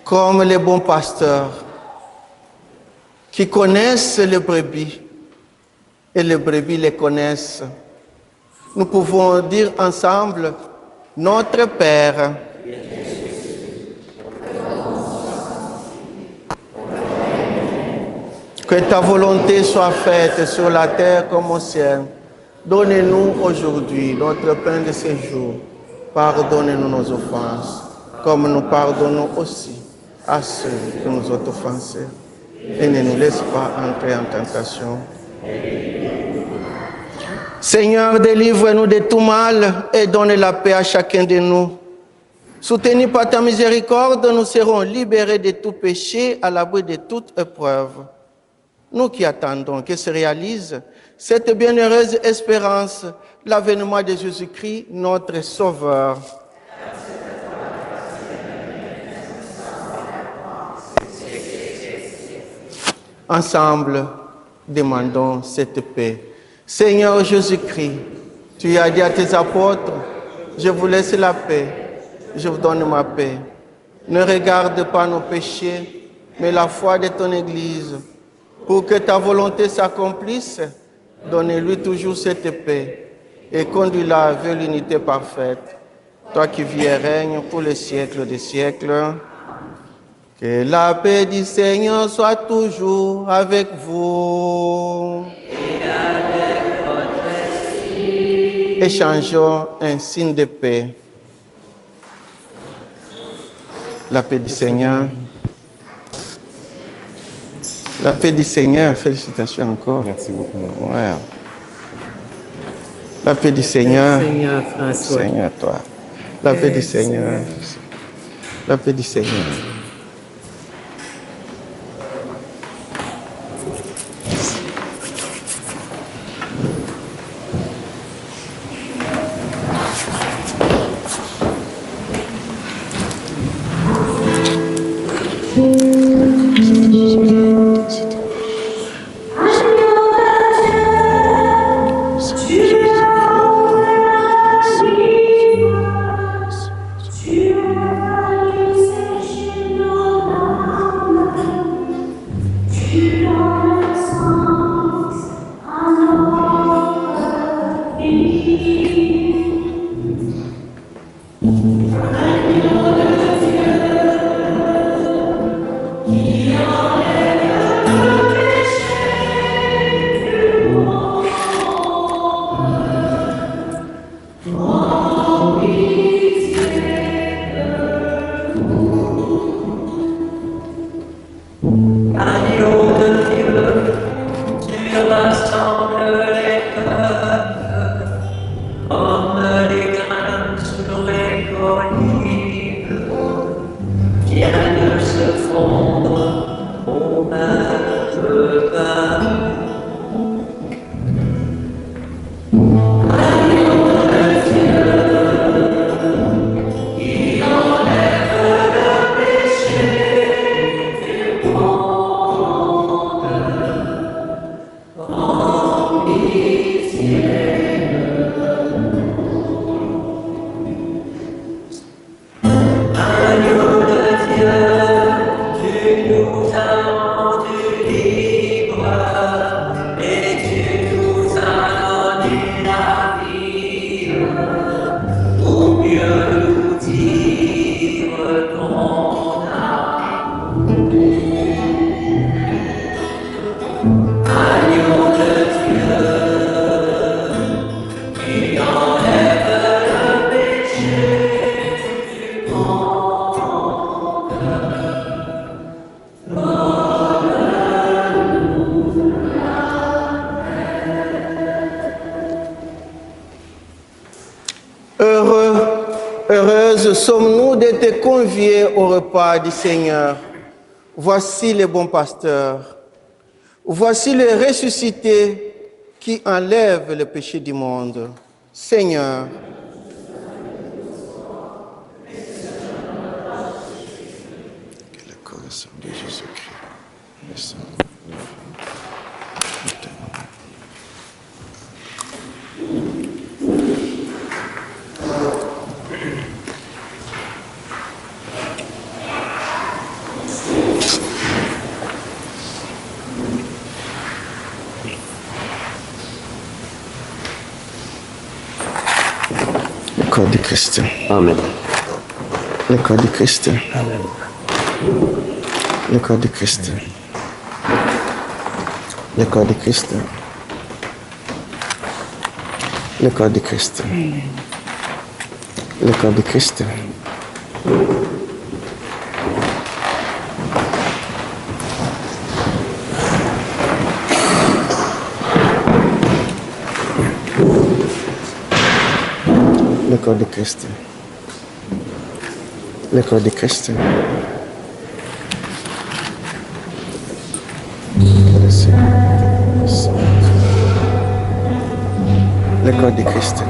Comme les bons pasteurs qui connaissent les brebis et les brebis les connaissent, nous pouvons dire ensemble, notre Père, que ta volonté soit faite sur la terre comme au ciel. Donnez-nous aujourd'hui notre pain de ce jour. Pardonnez-nous nos offenses, comme nous pardonnons aussi à ceux qui nous ont offensés. Et ne nous laisse pas entrer en tentation. Seigneur, délivre-nous de tout mal et donne la paix à chacun de nous. Soutenus par ta miséricorde, nous serons libérés de tout péché, à l'abri de toute épreuve. Nous qui attendons que se réalise cette bienheureuse espérance, l'avènement de Jésus-Christ, notre Sauveur. Ensemble, demandons cette paix. Seigneur Jésus-Christ, tu as dit à tes apôtres, je vous laisse la paix, je vous donne ma paix. Ne regarde pas nos péchés, mais la foi de ton Église. Pour que ta volonté s'accomplisse, donne-lui toujours cette paix et conduis-la vers l'unité parfaite. Toi qui vis et règnes pour les siècles des siècles. Que la paix du Seigneur soit toujours avec vous. Et avec votre esprit. Échangeons un signe de paix. La paix du Seigneur. La paix du Seigneur. Félicitations encore. Merci beaucoup. Ouais. La paix du Seigneur. Seigneur François. Seigneur, toi. La paix du Seigneur. La paix du Seigneur. olives viennent se fondre au même pain. Heureuses sommes-nous d'être conviés au repas du Seigneur. Voici les bons pasteurs. Voici les ressuscités qui enlèvent le péché du monde. Seigneur, que le corps de Jésus-Christ. Le corps du Christ. Amen. Le corps du Christ. Amen. Le corps du Christ. Le corps du Christ. Le corps du Christ. Le corps du Christ. Le corps du Christ. Le corps du Christ. Le corps du Christ.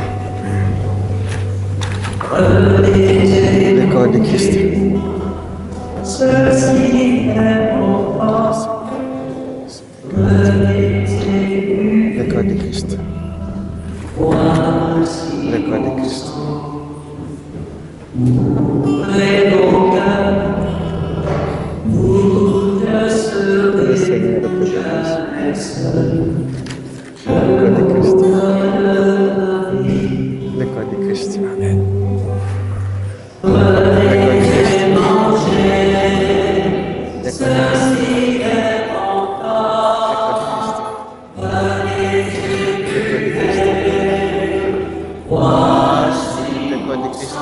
Le corps du Christ. Ceci est mon corps. Le corps du Christ. Voici Le corps du Christ. ouvrez vos cœurs. Vous ne serez jamais seuls. Le corps du Christ. Le corps du Christ. Amen. Prenez, mangez. Ceci est mon corps. Prenez voici Le corps du Christ.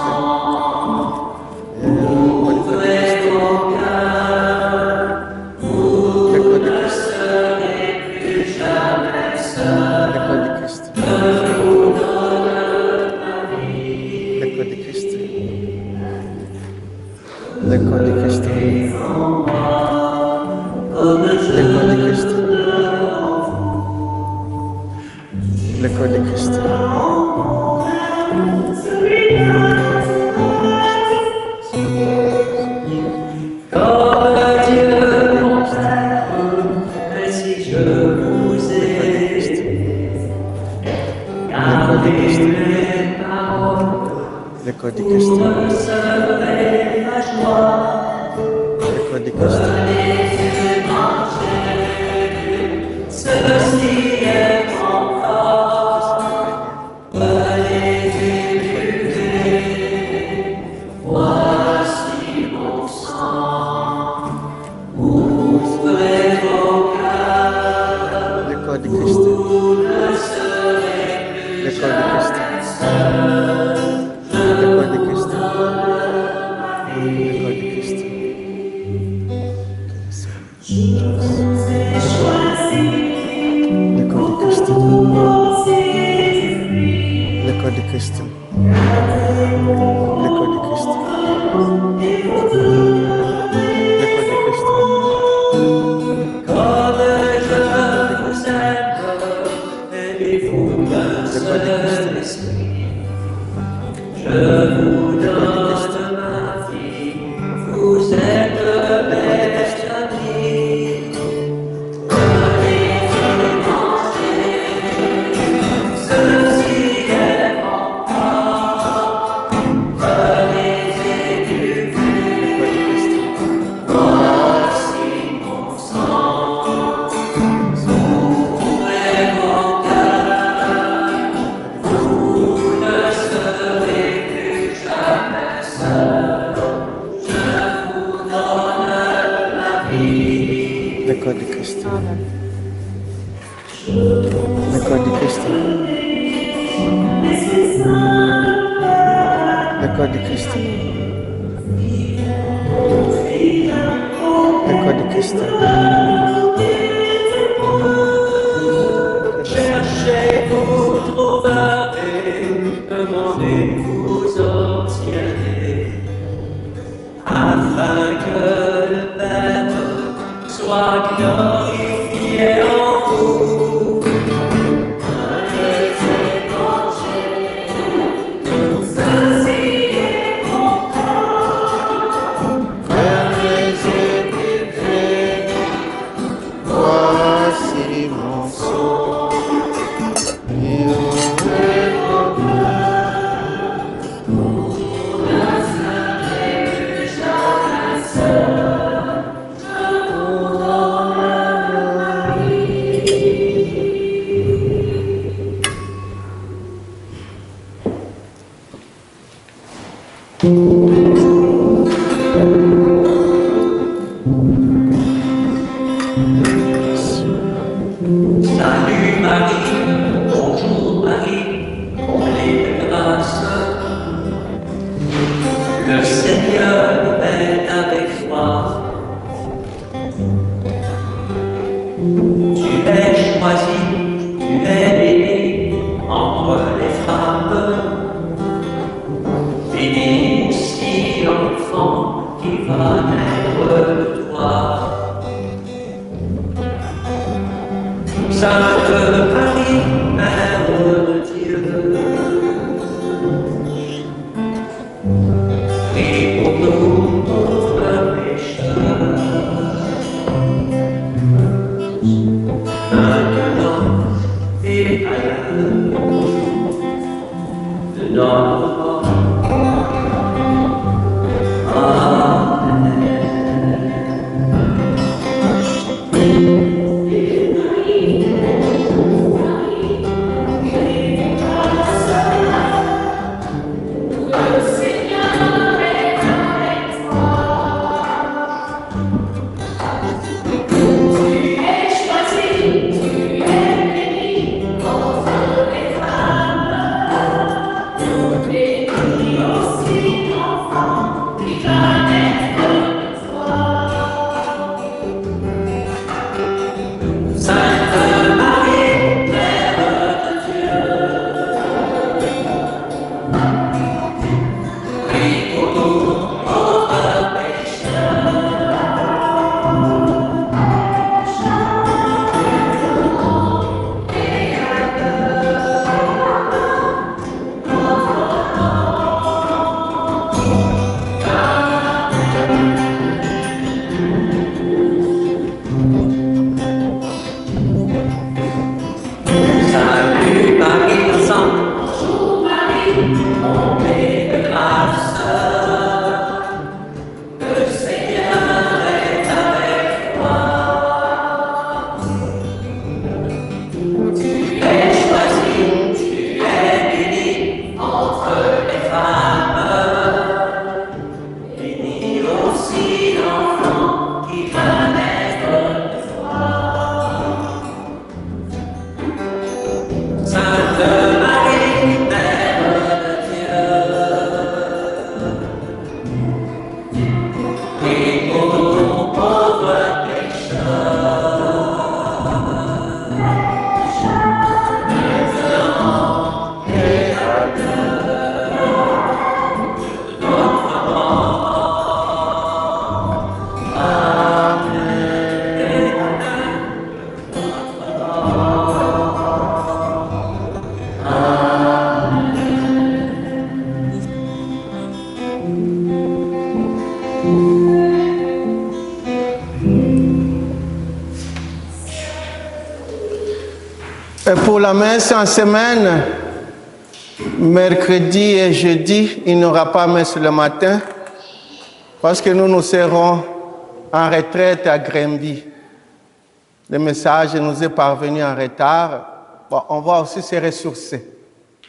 ouvrez vos cœurs. Vous Le corps du ne Christ. serez plus jamais seuls. Le corps du Christ. Je vous donne ma vie. Le corps du Christ. Le corps du Christ. Comme je Le corps du Christ. Le corps du Christ. Comme Dieu mon Père, mais si je vous ai gardé mes paroles, Le corps du Christ. vous recevrez la joie. Le corps du Christ. Ceci est mon corps. Prenez et buvez. Voici mon sang. Ouvrez vos cœurs. Le corps du Christ. Vous ne serez Le plus corps du Christ. seuls. Le corps du Christ. Le corps du Christ. vous donne ma vie, vous êtes le best ami. Venez-y manger, ceci est mon corps. Venez-y buvez, voici mon sang. Ouvrez mon cœur, vous ne serez plus jamais seul. Je vous donne la vie. Le corps de Christ. Le corps de Christ. Le corps de Christ. Le corps de Christ. Cherchez, vous trouverez, demandez, vous obtiendrez, afin que le Père soit glorifié en vous. Venez et mangez, ceci est mon corps. Venez et buvez, voici mon sang. Et ouvrez vos cœurs, Vous ne serez plus jamais seul. Je vous donne ma Salut Marie, bonjour Marie, comblée de grâce. Le Seigneur est avec toi. Tu es choisie, tu es bénie entre les femmes. Béni aussi l'enfant qui va naître de toi. Sainte Marie, Mère de Dieu, prie pour nous pauvres pécheurs, maintenant et à l'heure de notre mort. Amen. Et pour la messe en semaine, mercredi et jeudi, il n'y aura pas messe le matin parce que nous serons en retraite à Grimby. Le message nous est parvenu en retard. Bon, on va aussi se ressourcer.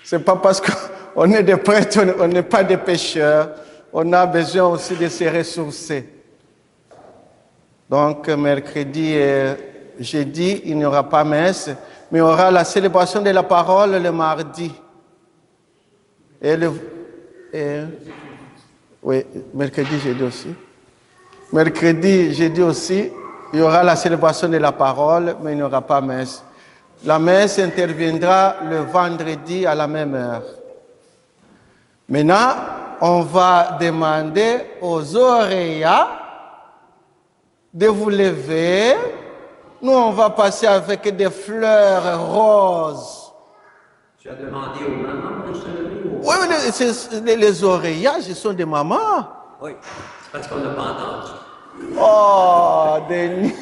Ce n'est pas parce qu'on est des prêtres, on n'est pas des pécheurs. On a besoin aussi de se ressourcer. Donc, mercredi et jeudi, il n'y aura pas messe, mais il y aura la célébration de la parole le mardi. Oui, mercredi, jeudi aussi. Mercredi, jeudi aussi, il y aura la célébration de la parole, mais il n'y aura pas messe. La messe interviendra le vendredi à la même heure. Maintenant, on va demander aux oreillas de vous lever. Nous, on va passer avec des fleurs roses. Tu as demandé aux mamans de se lever? Oui, les oreillages sont des mamans. Oui, c'est parce qu'on n'a pas entendu. Oh, Denis.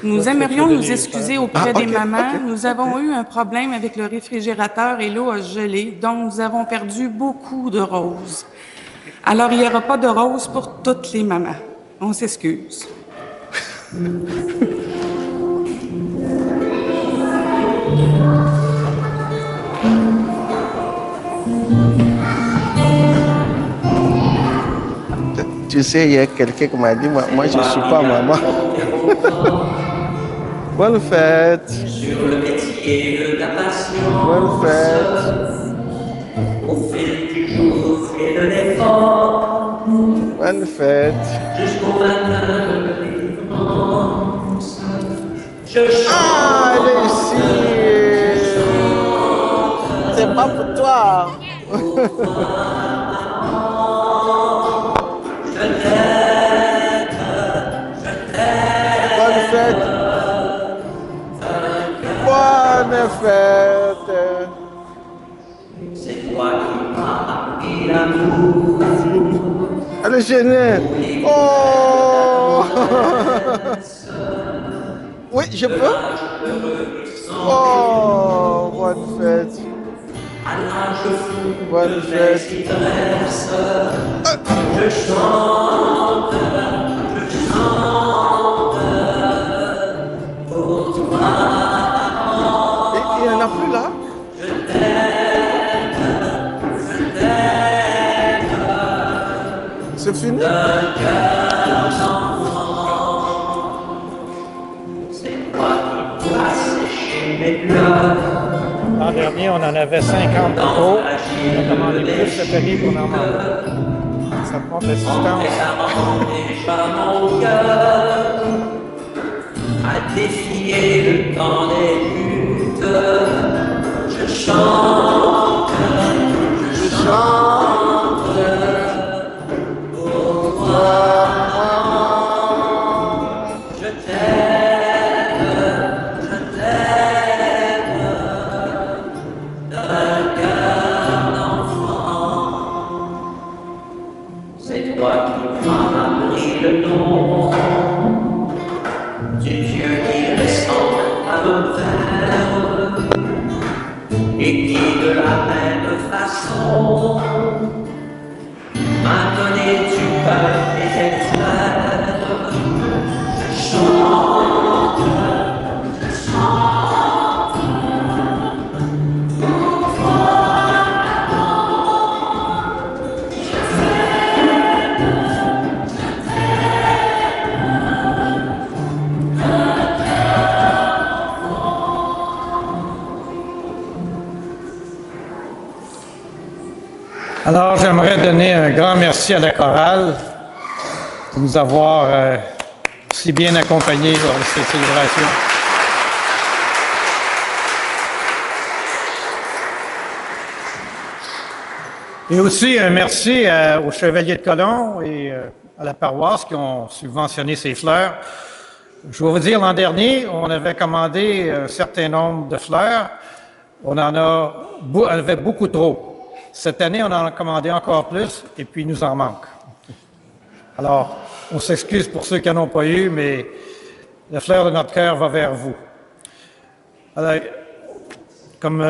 Nous aimerions nous excuser auprès des mamans. Nous avons eu un problème avec le réfrigérateur et l'eau a gelé, donc nous avons perdu beaucoup de roses. Alors, il n'y aura pas de roses pour toutes les mamans. On s'excuse. Tu sais, il y a quelqu'un qui m'a dit, moi je ne suis pas maman. Bonne fête. Sur le métier de la patience. Bonne fête. Au fil du jour et de l'effort. Bonne fête. Jusqu'au matin de délivrance. Je chante. Ah, elle est ici. C'est pas pour toi. Bonne fête. Bonne fête. C'est toi qui m'as appris l'amour. Elle est gênée. Oh. Oui, je peux. Oh, bonne fête. Bonne fête. Je chante pour toi. Et il n'y en a plus là? C'est fini? C'est toi qui dois sécher mes pleurs. L'an dernier, on en avait 50 trop. On a commandé plus cette année qu'on en manque. Ça prend de l'assistance. Et ça rend déjà mon cœur à défier le temps des luttes. Je chante pour toi. Je t'aime d'un cœur d'enfant. C'est toi qui m'as appris le nom du Dieu qui ressemble à mon Père et qui de la même façon m'a donné du pain et des fleurs. Je chante pour toi. Alors, j'aimerais donner un grand merci à la chorale de nous avoir si bien accompagnés lors de cette célébration. Et aussi un merci aux Chevaliers de Colomb et à la paroisse qui ont subventionné ces fleurs. Je vais vous dire, l'an dernier, on avait commandé un certain nombre de fleurs. On avait beaucoup trop. Cette année, on en a commandé encore plus et puis il nous en manque. Alors, On s'excuse pour ceux qui n'en ont pas eu, mais la fleur de notre cœur va vers vous. Alors, comme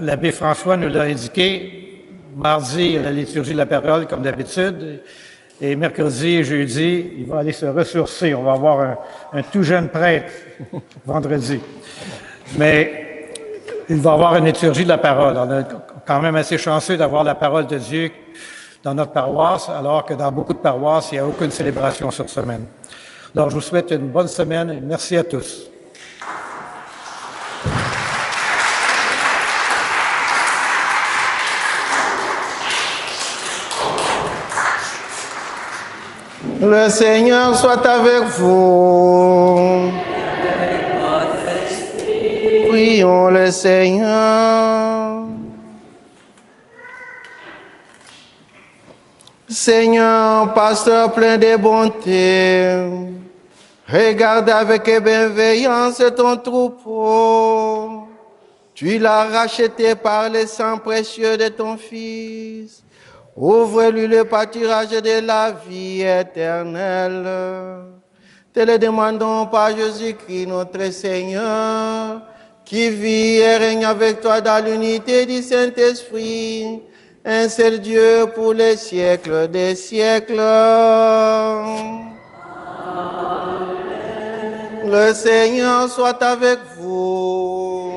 l'abbé François nous l'a indiqué, mardi, la liturgie de la parole, comme d'habitude, et mercredi et jeudi, il va aller se ressourcer. On va avoir un tout jeune prêtre vendredi. Mais il va avoir une liturgie de la parole. On est quand même assez chanceux d'avoir la parole de Dieu dans notre paroisse, alors que dans beaucoup de paroisses, il n'y a aucune célébration cette semaine. Alors, je vous souhaite une bonne semaine et merci à tous. Le Seigneur soit avec vous. Prions le Seigneur. Seigneur, pasteur plein de bonté, regarde avec bienveillance ton troupeau. Tu l'as racheté par le sang précieux de ton Fils. Ouvre-lui le pâturage de la vie éternelle. Te le demandons par Jésus-Christ, notre Seigneur, qui vit et règne avec toi dans l'unité du Saint-Esprit, un seul Dieu pour les siècles des siècles. Amen. Le Seigneur soit avec vous.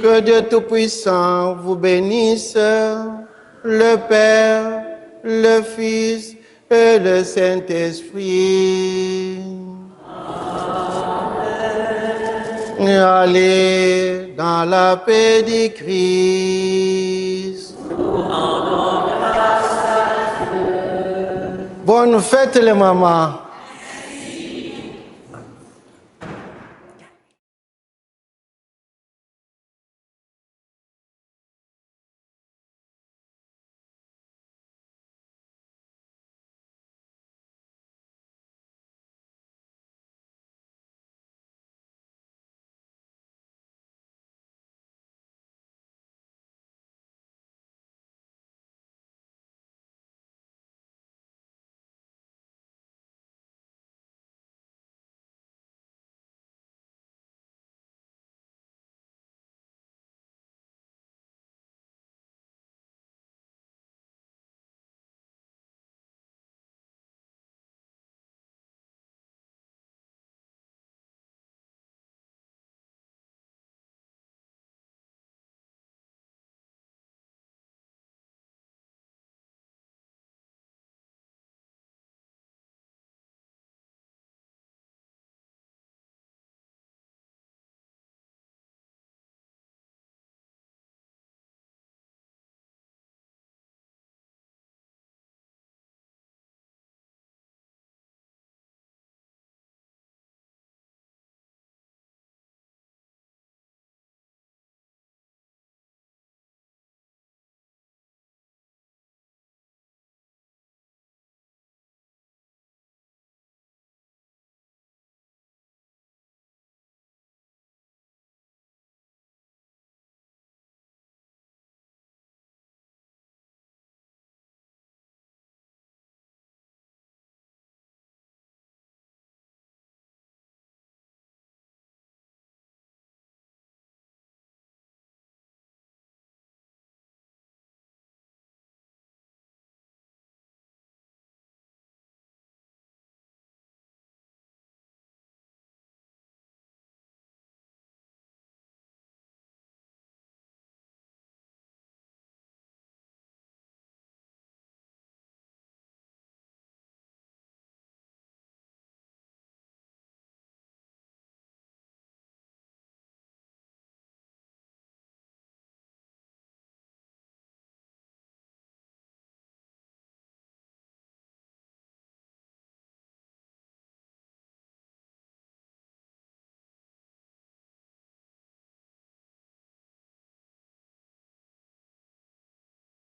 Que Dieu Tout-Puissant vous bénisse, le Père, le Fils et le Saint-Esprit. Amen. Allez dans la paix du Christ. Bonne fête les mamans.